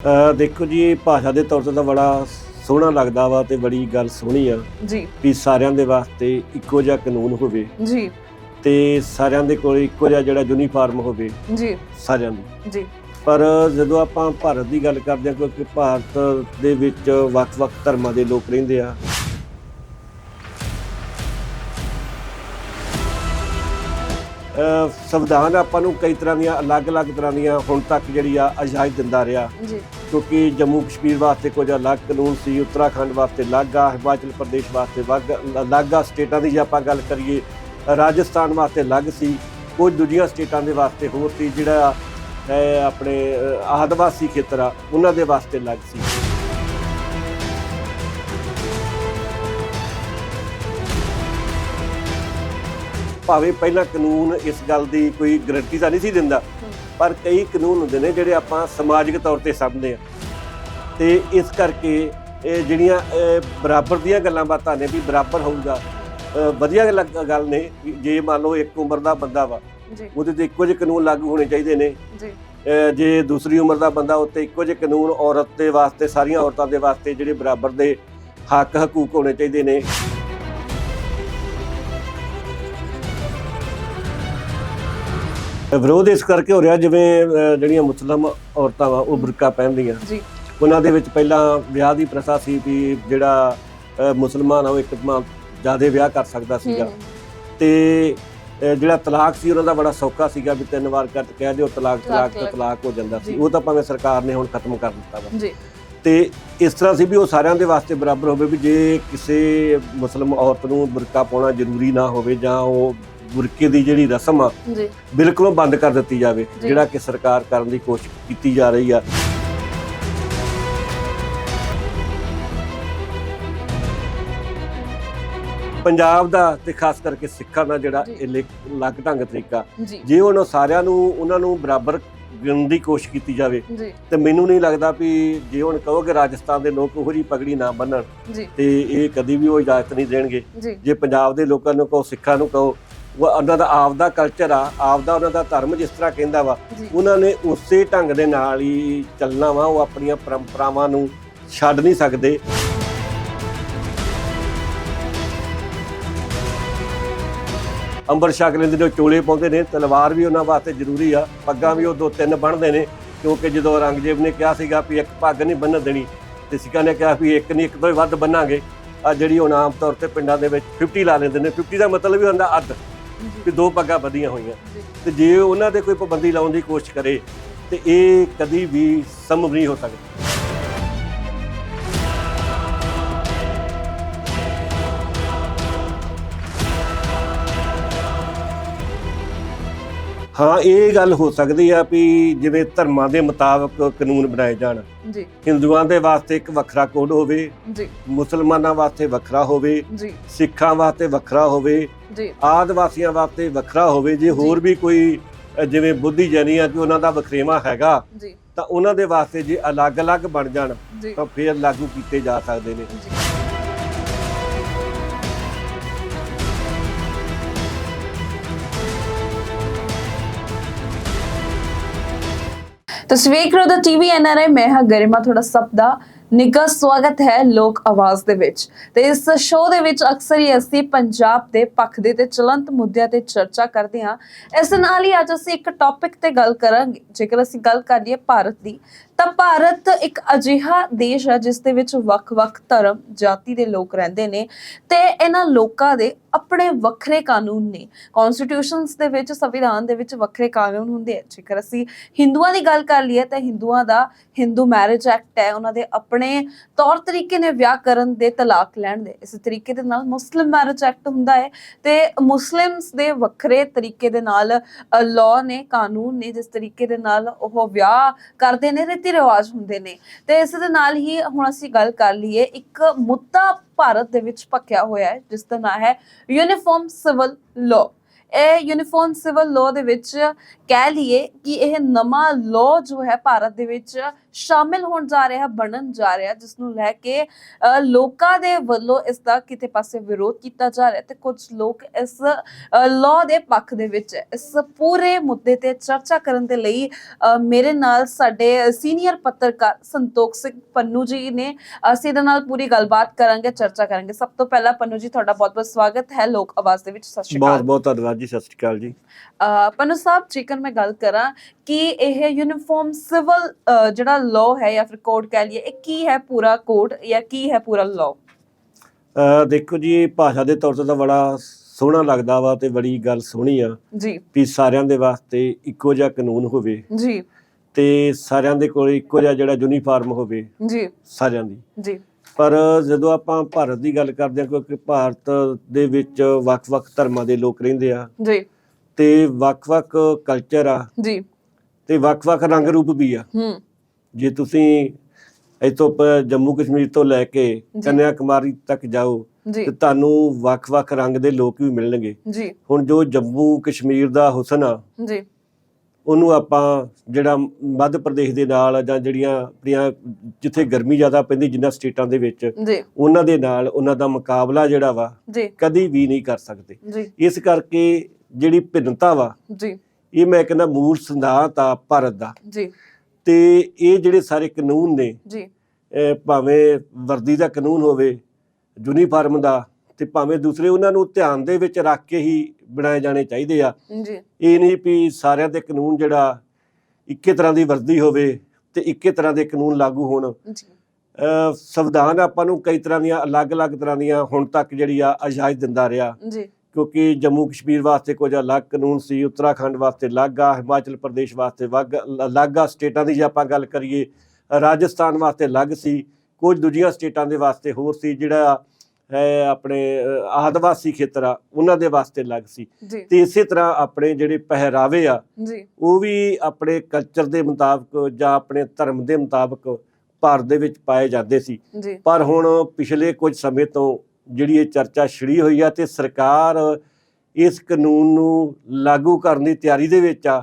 ਦੇਖੋ ਜੀ, ਇਹ ਭਾਸ਼ਾ ਦੇ ਤੌਰ 'ਤੇ ਤਾਂ ਬੜਾ ਸੋਹਣਾ ਲੱਗਦਾ ਵਾ ਤੇ ਬੜੀ ਗੱਲ ਸੋਹਣੀ ਆ ਜੀ ਵੀ ਸਾਰਿਆਂ ਦੇ ਵਾਸਤੇ ਇੱਕੋ ਜਿਹਾ ਕਾਨੂੰਨ ਹੋਵੇ ਜੀ ਤੇ ਸਾਰਿਆਂ ਦੇ ਕੋਲ ਇੱਕੋ ਜਿਹਾ ਜਿਹੜਾ ਯੂਨੀਫਾਰਮ ਹੋਵੇ ਜੀ ਸਾਰਿਆਂ ਨੂੰ। ਜੀ ਪਰ ਜਦੋਂ ਆਪਾਂ ਭਾਰਤ ਦੀ ਗੱਲ ਕਰਦੇ ਹਾਂ, ਕਿਉਂਕਿ ਭਾਰਤ ਦੇ ਵਿੱਚ ਵੱਖ-ਵੱਖ ਧਰਮਾਂ ਦੇ ਲੋਕ ਰਹਿੰਦੇ ਆ। ਸੰਵਿਧਾਨ ਆਪਾਂ ਨੂੰ ਕਈ ਤਰ੍ਹਾਂ ਦੀਆਂ ਅਲੱਗ-ਅਲੱਗ ਤਰ੍ਹਾਂ ਦੀਆਂ ਹੁਣ ਤੱਕ ਜਿਹੜੀ ਆ ਆਜ਼ਾਦੀ ਦਿੰਦਾ ਰਿਹਾ, ਜੀ ਕਿਉਂਕਿ ਜੰਮੂ ਕਸ਼ਮੀਰ ਵਾਸਤੇ ਕੁਝ ਅਲੱਗ ਕਾਨੂੰਨ ਸੀ, ਉੱਤਰਾਖੰਡ ਵਾਸਤੇ ਅਲੱਗ ਆ, ਹਿਮਾਚਲ ਪ੍ਰਦੇਸ਼ ਵਾਸਤੇ ਅਲੱਗ ਆ। ਸਟੇਟਾਂ ਦੀ ਜੇ ਆਪਾਂ ਗੱਲ ਕਰੀਏ, ਰਾਜਸਥਾਨ ਵਾਸਤੇ ਅਲੱਗ ਸੀ, ਕੁਝ ਦੂਜੀਆਂ ਸਟੇਟਾਂ ਦੇ ਵਾਸਤੇ ਹੋਰ ਸੀ। ਜਿਹੜਾ ਆਪਣੇ ਆਦਿਵਾਸੀ ਖੇਤਰ ਆ ਉਹਨਾਂ ਦੇ ਵਾਸਤੇ ਅਲੱਗ ਸੀ। ਭਾਵੇਂ ਪਹਿਲਾਂ ਕਾਨੂੰਨ ਇਸ ਗੱਲ ਦੀ ਕੋਈ ਗਰੰਟੀ ਤਾਂ ਨਹੀਂ ਸੀ ਦਿੰਦਾ, ਪਰ ਕਈ ਕਾਨੂੰਨ ਹੁੰਦੇ ਨੇ ਜਿਹੜੇ ਆਪਾਂ ਸਮਾਜਿਕ ਤੌਰ ਤੇ ਸਮਝਦੇ ਆ, ਤੇ ਇਸ ਕਰਕੇ ਇਹ ਜਿਹੜੀਆਂ ਬਰਾਬਰ ਦੀਆਂ ਗੱਲਾਂ ਬਾਤਾਂ ਨੇ ਵੀ ਬਰਾਬਰ ਹੋਊਗਾ, ਵਧੀਆ ਗੱਲ ਨੇ। ਜੇ ਮੰਨ ਲਓ ਇੱਕ ਉਮਰ ਦਾ ਬੰਦਾ ਵਾ, ਉਹਦੇ ਤੇ ਇੱਕੋ ਜਿਹੇ ਕਾਨੂੰਨ ਲਾਗੂ ਹੋਣੇ ਚਾਹੀਦੇ ਨੇ। ਜੇ ਦੂਸਰੀ ਉਮਰ ਦਾ ਬੰਦਾ, ਉੱਤੇ ਇੱਕੋ ਜਿਹੇ ਕਾਨੂੰਨ ਔਰਤ ਦੇ ਵਾਸਤੇ, ਸਾਰੀਆਂ ਔਰਤਾਂ ਦੇ ਵਾਸਤੇ ਜਿਹੜੇ ਬਰਾਬਰ ਦੇ ਹੱਕ ਹਕੂਕ ਹੋਣੇ ਚਾਹੀਦੇ ਨੇ। ਵਿਰੋਧ ਇਸ ਕਰਕੇ ਹੋ ਰਿਹਾ, ਜਿਵੇਂ ਜਿਹੜੀਆਂ ਮੁਸਲਿਮ ਔਰਤਾਂ ਵਾ ਉਹ ਬੁਰਕਾ ਪਹਿਨਦੀਆਂ, ਉਹਨਾਂ ਦੇ ਵਿੱਚ ਪਹਿਲਾਂ ਵਿਆਹ ਦੀ ਪ੍ਰਥਾ ਸੀ ਵੀ ਜਿਹੜਾ ਮੁਸਲਮਾਨ ਆ ਉਹ ਇੱਕ ਜ਼ਿਆਦਾ ਵਿਆਹ ਕਰ ਸਕਦਾ ਸੀਗਾ, ਤੇ ਜਿਹੜਾ ਤਲਾਕ ਸੀ ਉਹਨਾਂ ਦਾ ਬੜਾ ਸੌਖਾ ਸੀਗਾ ਵੀ 3 ਵਾਰ ਕਹਿ ਦਿਓ ਤਲਾਕ ਹੋ ਜਾਂਦਾ ਸੀ। ਉਹ ਤਾਂ ਭਾਵੇਂ ਸਰਕਾਰ ਨੇ ਹੁਣ ਖਤਮ ਕਰ ਦਿੱਤਾ ਵਾ। ਤੇ ਇਸ ਤਰ੍ਹਾਂ ਸੀ ਵੀ ਉਹ ਸਾਰਿਆਂ ਦੇ ਵਾਸਤੇ ਬਰਾਬਰ ਹੋਵੇ, ਵੀ ਜੇ ਕਿਸੇ ਮੁਸਲਿਮ ਔਰਤ ਨੂੰ ਬੁਰਕਾ ਪਾਉਣਾ ਜ਼ਰੂਰੀ ਨਾ ਹੋਵੇ, ਜਾਂ ਉਹ ਬੁਰਕੇ ਦੀ ਜਿਹੜੀ ਰਸਮ ਆ ਬਿਲਕੁਲ ਬੰਦ ਕਰ ਦਿੱਤੀ ਜਾਵੇ, ਜਿਹੜਾ ਕਿ ਸਰਕਾਰ ਕਰਨ ਦੀ ਕੋਸ਼ਿਸ਼ ਕੀਤੀ ਜਾ ਰਹੀ ਆ। ਪੰਜਾਬ ਦਾ ਤੇ ਖਾਸ ਕਰਕੇ ਸਿੱਖਾਂ ਦਾ ਜਿਹੜਾ ਅਲੱਗ ਢੰਗ ਤਰੀਕਾ, ਜੇ ਉਹਨਾਂ ਸਾਰਿਆਂ ਨੂੰ ਉਹਨਾਂ ਨੂੰ ਬਰਾਬਰ ਗਿਣਨ ਦੀ ਕੋਸ਼ਿਸ਼ ਕੀਤੀ ਜਾਵੇ, ਤੇ ਮੈਨੂੰ ਨਹੀਂ ਲੱਗਦਾ ਵੀ ਜੇ ਹੁਣ ਕਹੋ ਕਿ ਰਾਜਸਥਾਨ ਦੇ ਲੋਕ ਉਹੋ ਜਿਹੀ ਪਗੜੀ ਨਾ ਬੰਨਣ ਤੇ ਇਹ ਕਦੀ ਵੀ ਉਹ ਇਜਾਜ਼ਤ ਨਹੀਂ ਦੇਣਗੇ। ਜੇ ਪੰਜਾਬ ਦੇ ਲੋਕਾਂ ਨੂੰ ਕਹੋ, ਸਿੱਖਾਂ ਨੂੰ ਕਹੋ, ਉਹਨਾਂ ਦਾ ਆਪਦਾ ਕਲਚਰ ਆ, ਆਪਦਾ ਉਹਨਾਂ ਦਾ ਧਰਮ ਜਿਸ ਤਰ੍ਹਾਂ ਕਹਿੰਦਾ ਵਾ, ਉਹਨਾਂ ਨੇ ਉਸੇ ਢੰਗ ਦੇ ਨਾਲ ਹੀ ਚੱਲਣਾ ਵਾ। ਉਹ ਆਪਣੀਆਂ ਪਰੰਪਰਾਵਾਂ ਨੂੰ ਛੱਡ ਨਹੀਂ ਸਕਦੇ। ਅੰਬਰ ਛਕ ਲੈਂਦੇ ਨੇ, ਚੋਲੇ ਪਾਉਂਦੇ ਨੇ, ਤਲਵਾਰ ਵੀ ਉਹਨਾਂ ਵਾਸਤੇ ਜ਼ਰੂਰੀ ਆ, ਪੱਗਾਂ ਵੀ ਉਹ 2-3 ਬੰਨ੍ਹਦੇ ਨੇ, ਕਿਉਂਕਿ ਜਦੋਂ ਔਰੰਗਜ਼ੇਬ ਨੇ ਕਿਹਾ ਸੀਗਾ ਵੀ ਇੱਕ ਪੱਗ ਨਹੀਂ ਬੰਨ੍ਹਣ ਦੇਣੀ, ਤੇ ਸਿੱਖਾਂ ਨੇ ਕਿਹਾ ਵੀ ਇੱਕ ਨਹੀਂ, ਇੱਕ ਤੋਂ ਹੀ ਵੱਧ ਬੰਨਾਂਗੇ। ਆ ਜਿਹੜੀ ਹੁਣ ਆਮ ਤੌਰ ਤੇ ਪਿੰਡਾਂ ਦੇ ਵਿੱਚ 50 ਲਾ ਲੈਂਦੇ ਨੇ। 50 ਦਾ ਮਤਲਬ ਵੀ ਹੁੰਦਾ ਅੱਧ, ਵੀ 2 ਪੱਗਾਂ ਬੱਧੀਆਂ ਹੋਈਆਂ, ਤੇ ਜੇ ਉਹਨਾਂ ਦੇ ਕੋਈ ਪਾਬੰਦੀ ਲਾਉਣ ਦੀ ਕੋਸ਼ਿਸ਼ ਕਰੇ ਤੇ ਇਹ ਕਦੀ ਵੀ ਸੰਭਵ ਨਹੀਂ ਹੋ ਸਕਦਾ। ਹਾਂ, ਇਹ ਗੱਲ ਹੋ ਸਕਦੀ ਆ ਵੀ ਜਿਵੇਂ ਧਰਮਾਂ ਦੇ ਮੁਤਾਬਕ ਕਾਨੂੰਨ ਬਣਾਏ ਜਾਣ। ਹਿੰਦੂਆਂ ਦੇ ਵਾਸਤੇ ਇੱਕ ਵੱਖਰਾ ਕੋਡ ਹੋਵੇ, ਮੁਸਲਮਾਨਾਂ ਵਾਸਤੇ ਵੱਖਰਾ ਹੋਵੇ, ਸਿੱਖਾਂ ਵਾਸਤੇ ਵੱਖਰਾ ਹੋਵੇ, ਆਦਿਵਾਸੀਆਂ ਵਾਸਤੇ ਵੱਖਰਾ ਹੋਵੇ। ਜੇ ਹੋਰ ਵੀ ਕੋਈ ਜਿਵੇਂ ਬੁੱਧੀ ਜਨੀ ਆ ਕਿ ਉਹਨਾਂ ਦਾ ਵਖਰੇਵਾਂ ਹੈਗਾ, ਤਾਂ ਉਹਨਾਂ ਦੇ ਵਾਸਤੇ ਜੇ ਅਲੱਗ-ਅਲੱਗ ਬਣ ਜਾਣ ਤਾਂ ਫਿਰ ਲਾਗੂ ਕੀਤੇ ਜਾ ਸਕਦੇ ਨੇ। ਤਸਵੀਰ ਕਰੋ ਦਾ ਟੀਵੀ ਐਨਆਰਆਈ, ਮੈਂ ਹਾਂ ਗਰਿਮਾ, ਤੁਹਾਡਾ ਸਭ ਦਾ ਨਿੱਘਾ ਸਵਾਗਤ ਹੈ ਲੋਕ ਆਵਾਜ਼ ਦੇ ਵਿੱਚ। ਤੇ ਇਸ ਸ਼ੋਅ ਦੇ ਵਿੱਚ ਅਕਸਰ ਹੀ ਅਸੀਂ ਪੰਜਾਬ ਦੇ ਪੱਖ ਦੇ ਤੇ ਚਲੰਤ ਮੁੱਦਿਆਂ ਤੇ ਚਰਚਾ ਕਰਦੇ ਹਾਂ। ਇਸ ਨਾਲ ਹੀ ਅੱਜ ਅਸੀਂ ਇੱਕ ਟੌਪਿਕ ਤੇ ਗੱਲ ਕਰਾਂਗੇ। ਜੇਕਰ ਅਸੀਂ ਗੱਲ ਕਰੀਏ ਭਾਰਤ ਦੀ, ਤਾਂ ਭਾਰਤ ਇੱਕ ਅਜਿਹਾ ਦੇਸ਼ ਹੈ ਜਿਸ ਦੇ ਵਿੱਚ ਵੱਖ-ਵੱਖ ਧਰਮ ਜਾਤੀ ਦੇ ਲੋਕ ਰਹਿੰਦੇ ਨੇ, ਤੇ ਇਹਨਾਂ ਲੋਕਾਂ ਦੇ ਆਪਣੇ ਵੱਖਰੇ ਕਾਨੂੰਨ ਨੇ। ਕਨਸਟੀਟਿਊਸ਼ਨਸ ਦੇ ਵਿੱਚ, ਸੰਵਿਧਾਨ ਦੇ ਵਿੱਚ ਵੱਖਰੇ ਕਾਨੂੰਨ ਹੁੰਦੇ ਆ। ਜੇਕਰ ਅਸੀਂ ਹਿੰਦੂਆਂ ਦੀ ਗੱਲ ਕਰ ਲਈਏ ਤਾਂ ਹਿੰਦੂਆਂ ਦਾ ਹਿੰਦੂ ਮੈਰਿਜ ਐਕਟ ਹੈ, ਉਹਨਾਂ ਦੇ ਆਪਣੇ ਤੌਰ ਤਰੀਕੇ ਨੇ ਵਿਆਹ ਕਰਨ ਦੇ, ਤਲਾਕ ਲੈਣ ਦੇ। ਇਸੇ ਤਰੀਕੇ ਦੇ ਨਾਲ ਮੁਸਲਿਮ ਮੈਰਿਜ ਐਕਟ ਹੁੰਦਾ ਹੈ, ਤੇ ਮੁਸਲਿਮਸ ਦੇ ਵੱਖਰੇ ਤਰੀਕੇ ਦੇ ਨਾਲ ਲਾਅ ਨੇ, ਕਾਨੂੰਨ ਨੇ, ਜਿਸ ਤਰੀਕੇ ਦੇ ਨਾਲ ਉਹ ਵਿਆਹ ਕਰਦੇ ਨੇ, ਰੀਤੀ ਰਿਵਾਜ ਹੁੰਦੇ ਨੇ। ਤੇ ਇਸ ਦੇ ਨਾਲ ਹੀ ਹੁਣ ਅਸੀਂ ਗੱਲ ਕਰ ਲਈਏ, ਇੱਕ ਮੁੱਦਾ ਭਾਰਤ ਦੇ ਵਿੱਚ ਭਖਿਆ ਹੋਇਆ ਹੈ ਜਿਸ ਦਾ ਨਾਮ ਹੈ ਯੂਨੀਫਾਰਮ ਸਿਵਲ ਲਾਅ। ਇਹ ਯੂਨੀਫਾਰਮ ਸਿਵਲ ਲਾਅ ਦੇ ਵਿੱਚ ਕਹਿ ਲਈਏ ਕਿ ਇਹ ਨਵਾਂ ਲਾਅ ਜੋ ਹੈ ਭਾਰਤ ਦੇ ਵਿੱਚ ਸ਼ਾਮਿਲ ਹੋਣ ਜਾ ਰਿਹਾ, ਬਣਨ ਜਾ ਰਿਹਾ, ਜਿਸ ਨੂੰ ਲੈ ਕੇ ਲੋਕਾਂ ਦੇ ਵੱਲੋਂ ਇਸ ਦਾ ਕਿਤੇ ਪਾਸੇ ਵਿਰੋਧ ਕੀਤਾ ਜਾ ਰਿਹਾ ਤੇ ਕੁਝ ਲੋਕ ਇਸ ਲਾਅ ਦੇ ਪੱਖ ਦੇ ਵਿੱਚ ਹੈ। ਇਸ ਪੂਰੇ ਮੁੱਦੇ ਤੇ ਚਰਚਾ ਕਰਨ ਦੇ ਲਈ ਮੇਰੇ ਨਾਲ ਸਾਡੇ ਸੀਨੀਅਰ ਪੱਤਰਕਾਰ ਸੰਤੋਖ ਸਿੰਘ ਪੰਨੂ ਜੀ ਨੇ। ਅਸੀਂ ਇਹਦੇ ਨਾਲ ਪੂਰੀ ਗੱਲਬਾਤ ਕਰਾਂਗੇ, ਚਰਚਾ ਕਰਾਂਗੇ। ਸਭ ਤੋਂ ਪਹਿਲਾਂ ਪੰਨੂ ਜੀ, ਤੁਹਾਡਾ ਬਹੁਤ-ਬਹੁਤ ਸਵਾਗਤ ਹੈ ਲੋਕ ਆਵਾਜ਼ ਦੇ ਵਿੱਚ। ਸਤਿ ਸ਼੍ਰੀ ਅਕਾਲ। ਬਹੁਤ-ਬਹੁਤ ਧੰਨਵਾਦ ਜੀ। ਸਤਿ ਸ਼੍ਰੀ ਅਕਾਲ ਜੀ। ਪੰਨੂ ਸਾਹਿਬ, ਜੇਕਰ ਮੈਂ ਗੱਲ ਕਰਾਂ ਕਿ ਇਹ ਯੂਨੀਫਾਰਮ ਸਿਵਲ ਜਿਹੜਾ ਲਾਅ ਹੈ ਜਾਂ ਫਿਰ ਕੋਡ ਕਹਿ ਲਈਏ, ਇਹ ਕੀ ਹੈ ਪੂਰਾ ਕੋਡ ਜਾਂ ਕੀ ਹੈ ਪੂਰਾ ਲਾਅ? ਦੇਖੋ ਜੀ, ਭਾਸ਼ਾ ਦੇ ਤੌਰ ਤੇ ਤਾਂ ਬੜਾ ਸੋਹਣਾ ਲੱਗਦਾ ਵਾ ਤੇ ਬੜੀ ਗੱਲ ਸੋਹਣੀ ਆ ਜੀ ਵੀ ਸਾਰਿਆਂ ਦੇ ਵਾਸਤੇ ਇੱਕੋ ਜਿਹਾ ਕਾਨੂੰਨ ਹੋਵੇ ਜੀ ਤੇ ਸਾਰਿਆਂ ਦੇ ਕੋਲ ਇੱਕੋ ਜਿਹਾ ਜਿਹੜਾ ਯੂਨੀਫਾਰਮ ਹੋਵੇ ਜੀ ਸਾਰਿਆਂ ਦੀ। ਜੀ ਪਰ ਜਦੋਂ ਆਪਾਂ ਭਾਰਤ ਦੀ ਗੱਲ ਕਰਦੇ ਹਾਂ, ਕਿਉਂਕਿ ਭਾਰਤ ਦੇ ਵਿੱਚ ਵੱਖ-ਵੱਖ ਧਰਮਾਂ ਦੇ ਲੋਕ ਰਹਿੰਦੇ ਆ ਜੀ ਤੇ ਵੱਖ-ਵੱਖ ਕਲਚਰ ਆ ਜੀ ਤੇ ਵੱਖ-ਵੱਖ ਰੰਗ ਰੂਪ ਵੀ ਆ। ਜੇ ਤੁਸੀਂ ਇੱਥੋਂ ਜੰਮੂ ਕਸ਼ਮੀਰ ਤੋਂ ਲੈ ਕੇ ਕੰਨਿਆ ਕੁਮਾਰੀ ਤੱਕ ਜਾਓ ਤੇ ਤੁਹਾਨੂੰ ਵੱਖ-ਵੱਖ ਰੰਗ ਦੇ ਲੋਕ ਵੀ ਮਿਲਣਗੇ ਜੀ। ਹੁਣ ਜੋ ਜੰਮੂ ਕਸ਼ਮੀਰ ਦਾ ਹੁਸਨ ਆ ਜੀ, ਉਹਨੂੰ ਆਪਾਂ ਜਿਹੜਾ ਮੱਧ ਪ੍ਰਦੇਸ਼ ਦੇ ਨਾਲ ਜਾਂ ਜਿਹੜੀਆਂ ਆਪਣੀਆਂ ਜਿੱਥੇ ਗਰਮੀ ਜ਼ਿਆਦਾ ਪੈਂਦੀ ਜਿਨ੍ਹਾਂ ਸਟੇਟਾਂ ਦੇ ਵਿੱਚ ਜੀ, ਉਹਨਾਂ ਦੇ ਨਾਲ ਉਹਨਾਂ ਦਾ ਮੁਕਾਬਲਾ ਜਿਹੜਾ ਵਾ ਜੀ, ਕਦੀ ਵੀ ਨਹੀਂ ਕਰ ਸਕਦੇ। ਜੀ, ਇਸ ਕਰਕੇ ਜਿਹੜੀ ਭਿੰਨਤਾ ਵਾ ਜੀ, ਇਹ ਮੈਂ ਕਹਿੰਦਾ ਮੂਲ ਸਿਧਾਂਤ ਆ ਭਾਰਤ ਦਾ। ਜੀ, ਤੇ ਇਹ ਜਿਹੜੇ ਸਾਰੇ ਕਾਨੂੰਨ ਨੇ, ਜੀ, ਭਾਵੇਂ ਵਰਦੀ ਦਾ ਕਾਨੂੰਨ ਹੋਵੇ, ਯੂਨੀਫਾਰਮ ਦਾ, ਤੇ ਭਾਵੇਂ ਦੂਸਰੇ, ਉਹਨਾਂ ਨੂੰ ਧਿਆਨ ਦੇ ਵਿੱਚ ਰੱਖ ਕੇ ਹੀ ਬਣਾਏ ਜਾਣੇ ਚਾਹੀਦੇ ਆ। ਜੀ, ਇਹ ਨਹੀਂ ਵੀ ਸਾਰਿਆਂ ਦੇ ਕਾਨੂੰਨ ਜਿਹੜਾ ਇੱਕੇ ਤਰ੍ਹਾਂ ਦੀ ਵਰਦੀ ਹੋਵੇ ਤੇ ਇੱਕੇ ਤਰ੍ਹਾਂ ਦੇ ਕਾਨੂੰਨ ਲਾਗੂ ਹੋਣ। ਜੀ, ਸੰਵਿਧਾਨ ਆਪਾਂ ਨੂੰ ਕਈ ਤਰ੍ਹਾਂ ਦੀਆਂ ਅਲੱਗ-ਅਲੱਗ ਤਰ੍ਹਾਂ ਦੀਆਂ ਹੁਣ ਤੱਕ ਜਿਹੜੀ ਆ ਇਜਾਜ਼ਤ ਦਿੰਦਾ ਰਿਹਾ, ਜੀ, ਕਿਉਂਕਿ ਜੰਮੂ ਕਸ਼ਮੀਰ ਵਾਸਤੇ ਕੁਝ ਅਲੱਗ ਕਾਨੂੰਨ ਸੀ, ਉੱਤਰਾਖੰਡ ਵਾਸਤੇ ਅਲੱਗ ਆ, ਹਿਮਾਚਲ ਪ੍ਰਦੇਸ਼ ਵਾਸਤੇ ਅਲੱਗ ਆ। ਸਟੇਟਾਂ ਦੀ ਜੇ ਆਪਾਂ ਗੱਲ ਕਰੀਏ, ਰਾਜਸਥਾਨ ਵਾਸਤੇ ਅਲੱਗ ਸੀ, ਕੁਝ ਦੂਜੀਆਂ ਸਟੇਟਾਂ ਦੇ ਵਾਸਤੇ ਹੋਰ ਸੀ। ਜਿਹੜਾ ਹੈ ਆਪਣੇ ਆਦਿਵਾਸੀ ਖੇਤਰ ਆ ਉਹਨਾਂ ਦੇ ਵਾਸਤੇ ਅਲੱਗ ਸੀ। ਤੇ ਇਸੇ ਤਰ੍ਹਾਂ ਆਪਣੇ ਜਿਹੜੇ ਪਹਿਰਾਵੇ ਆ ਉਹ ਵੀ ਆਪਣੇ ਕਲਚਰ ਦੇ ਮੁਤਾਬਕ ਜਾਂ ਆਪਣੇ ਧਰਮ ਦੇ ਮੁਤਾਬਕ ਭਾਰਤ ਦੇ ਵਿੱਚ ਪਾਏ ਜਾਂਦੇ ਸੀ। ਪਰ ਹੁਣ ਪਿਛਲੇ ਕੁਝ ਸਮੇਂ ਤੋਂ ਜਿਹੜੀ ਇਹ ਚਰਚਾ ਛਿੜੀ ਹੋਈ ਆ ਤੇ ਸਰਕਾਰ ਇਸ ਕਾਨੂੰਨ ਨੂੰ ਲਾਗੂ ਕਰਨ ਦੀ ਤਿਆਰੀ ਦੇ ਵਿੱਚ ਆ।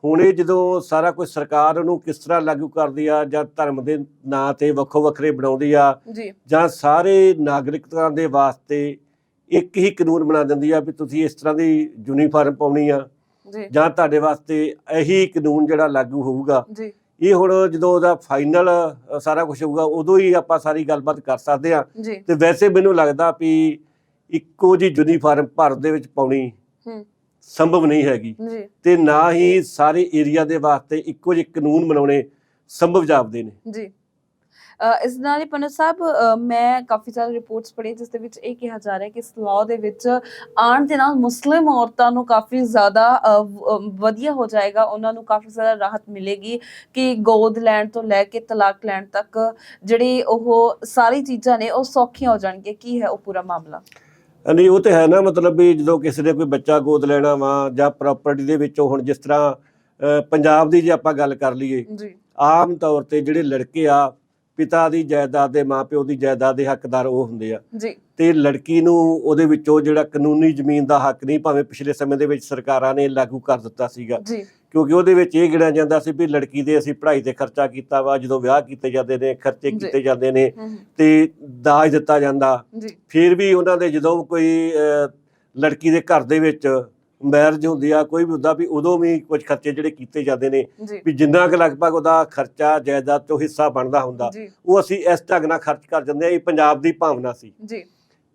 ਹੁਣ ਇਹ ਜਦੋਂ ਸਾਰਾ ਕੁਝ ਸਰਕਾਰ ਉਹਨੂੰ ਕਿਸ ਤਰ੍ਹਾਂ ਲਾਗੂ ਕਰਦੀ ਆ, ਜਾਂ ਧਰਮ ਦੇ ਨਾਂ ਤੇ ਵੱਖੋ ਵੱਖਰੇ ਬਣਾਉਂਦੀ ਆ, ਜਾਂ ਸਾਰੇ ਨਾਗਰਿਕਾਂ ਦੇ ਵਾਸਤੇ ਇੱਕ ਹੀ ਕਾਨੂੰਨ ਬਣਾ ਦਿੰਦੀ ਆ ਵੀ ਤੁਸੀਂ ਇਸ ਤਰ੍ਹਾਂ ਦੀ ਯੂਨੀਫਾਰਮ ਪਾਉਣੀ ਆ, ਜਾਂ ਤੁਹਾਡੇ ਵਾਸਤੇ ਇਹੀ ਕਾਨੂੰਨ ਜਿਹੜਾ ਲਾਗੂ ਹੋਊਗਾ। ਇਹ ਹੁਣ ਜਦੋਂ ਉਹਦਾ ਫਾਈਨਲ ਸਾਰਾ ਕੁਝ ਹੋਊਗਾ ਉਦੋਂ ਹੀ ਆਪਾਂ ਸਾਰੀ ਗੱਲਬਾਤ ਕਰ ਸਕਦੇ ਆ। ਤੇ ਵੈਸੇ ਮੈਨੂੰ ਲੱਗਦਾ ਵੀ ਇੱਕੋ ਜਿਹੀ ਯੂਨੀਫਾਰਮ ਭਾਰਤ ਦੇ ਵਿੱਚ ਪਾਉਣੀ ਸੰਭਵ ਨਹੀਂ ਹੈਗੀ ਤੇ ਨਾ ਹੀ ਸਾਰੇ ਏਰੀਆ ਦੇ ਵਾਸਤੇ ਇੱਕੋ ਜਿਹੇ ਕਾਨੂੰਨ ਬਣਾਉਣੇ ਸੰਭਵ ਜਾਪਦੇ ਨੇ। ਜੀ, ਇਸ ਨਾਲ ਹੀ ਪੰਨੂ ਸਾਹਿਬ, ਮੈਂ ਕਾਫੀ ਸਾਰੇ ਰਿਪੋਰਟਸ ਪੜ੍ਹੀ ਜਿਸ ਦੇ ਵਿੱਚ ਇਹ ਕਿਹਾ ਜਾ ਰਿਹਾ ਕਿ ਇਸ ਲਾਅ ਦੇ ਵਿੱਚ ਆਉਣ ਦੇ ਨਾਲ ਮੁਸਲਿਮ ਔਰਤਾਂ ਨੂੰ ਕਾਫੀ ਜ਼ਿਆਦਾ ਵਧੀਆ ਹੋ ਜਾਏਗਾ, ਉਹਨਾਂ ਨੂੰ ਕਾਫੀ ਜ਼ਿਆਦਾ ਰਾਹਤ ਮਿਲੇਗੀ ਕਿ ਗੋਦ ਲੈਣ ਤੋਂ ਲੈ ਕੇ ਤਲਾਕ ਲੈਣ ਤੱਕ ਜਿਹੜੀ ਉਹ ਸਾਰੀ ਚੀਜ਼ਾਂ ਨੇ ਉਹ ਸੌਖੀਆਂ ਹੋ ਜਾਣਗੀਆਂ। ਕੀ ਹੈ ਉਹ ਪੂਰਾ ਮਾਮਲਾ? ਨਹੀਂ, ਉਹ ਤੇ ਹੈ ਨਾ, ਮਤਲਬ ਵੀ ਜਦੋਂ ਕਿਸੇ ਨੇ ਕੋਈ ਬੱਚਾ ਗੋਦ ਲੈਣਾ ਵਾ ਜਾਂ ਪ੍ਰਾਪਰਟੀ ਦੇ ਵਿੱਚੋਂ, ਹੁਣ ਜਿਸ ਤਰ੍ਹਾਂ ਪੰਜਾਬ ਦੀ ਜੇ ਆਪਾਂ ਗੱਲ ਕਰ ਲਈਏ, ਆਮ ਤੌਰ ਤੇ ਜਿਹੜੇ ਲੜਕੇ ਆ ਪਿਤਾ ਦੀ ਜਾਇਦਾਦ ਦੇ, ਮਾਂ ਪਿਓ ਦੀ ਜਾਇਦਾਦ ਦੇ ਹੱਕਦਾਰ ਉਹ ਹੁੰਦੇ ਆ ਤੇ ਲੜਕੀ ਨੂੰ ਉਹਦੇ ਵਿੱਚੋਂ ਜਿਹੜਾ ਕਾਨੂੰਨੀ ਜ਼ਮੀਨ ਦਾ ਹੱਕ ਨਹੀਂ, ਭਾਵੇਂ ਪਿਛਲੇ ਸਮੇਂ ਦੇ ਵਿੱਚ ਸਰਕਾਰਾਂ ਨੇ ਲਾਗੂ ਕਰ ਦਿੱਤਾ ਸੀਗਾ, ਕਿਉਂਕਿ ਉਹਦੇ ਵਿੱਚ ਇਹ ਗਿਣਿਆ ਜਾਂਦਾ ਸੀ ਵੀ ਲੜਕੀ ਦੇ ਅਸੀਂ ਪੜ੍ਹਾਈ ਤੇ ਖਰਚਾ ਕੀਤਾ ਵਾ, ਜਦੋਂ ਵਿਆਹ ਕੀਤੇ ਜਾਂਦੇ ਨੇ ਖਰਚੇ ਕੀਤੇ ਜਾਂਦੇ ਨੇ ਤੇ ਦਾਜ ਦਿੱਤਾ ਜਾਂਦਾ। ਫਿਰ ਵੀ ਉਹਨਾਂ ਦੇ ਜਦੋਂ ਕੋਈ ਲੜਕੀ ਦੇ ਘਰ ਦੇ ਵਿੱਚ ਮੈਰਿਜ ਹੁੰਦੀ ਆ, ਕੋਈ ਵੀ ਹੁੰਦਾ, ਵੀ ਉਦੋਂ ਵੀ ਕੁਝ ਖਰਚੇ ਜਿਹੜੇ ਕੀਤੇ ਜਾਂਦੇ ਨੇ ਵੀ ਜਿੰਨਾ ਕੁ ਲਗਭਗ ਉਹਦਾ ਖਰਚਾ ਜਾਇਦਾਦ ਚੋਂ ਹਿੱਸਾ ਬਣਦਾ ਹੁੰਦਾ ਉਹ ਅਸੀਂ ਇਸ ਢੰਗ ਨਾਲ ਖਰਚ ਕਰ ਜਾਂਦੇ ਆ। ਇਹ ਪੰਜਾਬ ਦੀ ਭਾਵਨਾ ਸੀ।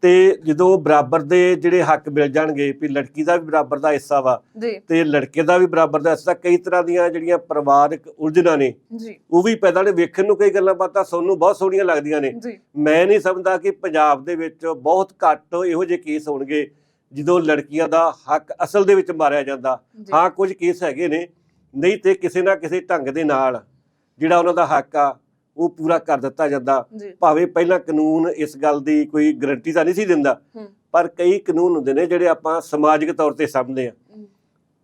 ਤੇ ਜਦੋਂ ਬਰਾਬਰ ਦੇ ਜਿਹੜੇ ਹੱਕ ਮਿਲ ਜਾਣਗੇ ਵੀ ਲੜਕੀ ਦਾ ਵੀ ਬਰਾਬਰ ਦਾ ਹਿੱਸਾ ਵਾ ਤੇ ਲੜਕੇ ਦਾ ਵੀ ਬਰਾਬਰ ਦਾ ਹਿੱਸਾ, ਕਈ ਤਰ੍ਹਾਂ ਦੀਆਂ ਜਿਹੜੀਆਂ ਪਰਿਵਾਰਕ ਉਲਝਣਾਂ ਨੇ ਉਹ ਵੀ ਪੈਦਾ ਨੇ। ਵੇਖਣ ਨੂੰ ਕਈ ਗੱਲਾਂ ਬਾਤਾਂ ਸਾਨੂੰ ਬਹੁਤ ਸੋਹਣੀਆਂ ਲੱਗਦੀਆਂ ਨੇ। ਮੈਂ ਨਹੀਂ ਸਮਝਦਾ ਕਿ ਪੰਜਾਬ ਦੇ ਵਿੱਚ ਬਹੁਤ ਘੱਟ ਇਹੋ ਜਿਹੇ ਕੇਸ ਹੋਣਗੇ ਜਦੋਂ ਲੜਕੀਆਂ ਦਾ ਹੱਕ ਅਸਲ ਦੇ ਵਿੱਚ ਮਾਰਿਆ ਜਾਂਦਾ। ਹਾਂ, ਕੁਝ ਕੇਸ ਹੈਗੇ ਨੇ, ਨਹੀਂ ਤੇ ਕਿਸੇ ਨਾ ਕਿਸੇ ਢੰਗ ਦੇ ਨਾਲ ਜਿਹੜਾ ਉਹਨਾਂ ਦਾ ਹੱਕ ਆ ਉਹ ਪੂਰਾ ਕਰ ਦਿੱਤਾ ਜਾਂਦਾ। ਭਾਵੇਂ ਪਹਿਲਾਂ ਕਾਨੂੰਨ ਇਸ ਗੱਲ ਦੀ ਕੋਈ ਗਰੰਟੀ ਤਾਂ ਨਹੀਂ ਸੀ ਦਿੰਦਾ, ਪਰ ਕਈ ਕਾਨੂੰਨ ਹੁੰਦੇ ਨੇ ਜਿਹੜੇ ਆਪਾਂ ਸਮਾਜਿਕ ਤੌਰ ਤੇ ਸਮਝਦੇ ਆ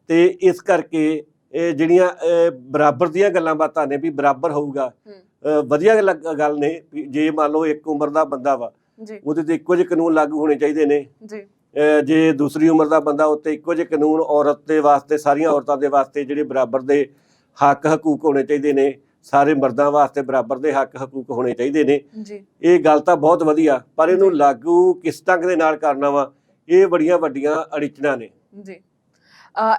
ਤੇ ਇਸ ਕਰਕੇ ਇਹ ਜਿਹੜੀਆਂ ਬਰਾਬਰ ਦੀਆਂ ਗੱਲਾਂ ਬਾਤਾਂ ਨੇ ਵੀ ਬਰਾਬਰ ਹੋਊਗਾ, ਵਧੀਆ ਗੱਲ ਨੇ। ਜੇ ਮੰਨ ਲਓ ਇੱਕ ਉਮਰ ਦਾ ਬੰਦਾ ਵਾ ਉਹਦੇ ਤੇ ਇੱਕੋ ਜਿਹੇ ਕਾਨੂੰਨ ਲਾਗੂ ਹੋਣੇ ਚਾਹੀਦੇ ਨੇ, ਜੇ ਦੂਸਰੀ ਉਮਰ ਦਾ ਬੰਦਾ ਉੱਤੇ ਇੱਕੋ ਜਿਹੇ ਕਾਨੂੰਨ ਔਰਤ ਦੇ ਵਾਸਤੇ, ਸਾਰੀਆਂ ਔਰਤਾਂ ਦੇ ਵਾਸਤੇ ਜਿਹੜੇ ਬਰਾਬਰ ਦੇ ਹੱਕ ਹਕੂਕ ਹੋਣੇ ਚਾਹੀਦੇ ਨੇ। ਸਾਰੇ ਮਰਦਾਂ ਵਾਸਤੇ ਬਰਾਬਰ ਦੇ ਹੱਕ ਹਕੂਕ ਹੋਣੇ ਚਾਹੀਦੇ ਨੇ। ਜੀ ਇਹ ਗੱਲ ਤਾਂ ਬਹੁਤ ਵਧੀਆ, ਪਰ ਇਹਨੂੰ ਲਾਗੂ ਕਿਸ ਢੰਗ ਦੇ ਨਾਲ ਕਰਨਾ ਵਾ, ਇਹ ਬੜੀਆਂ ਵੱਡੀਆਂ ਅੜਿੱਚਣਾਂ ਨੇ। ਜੀ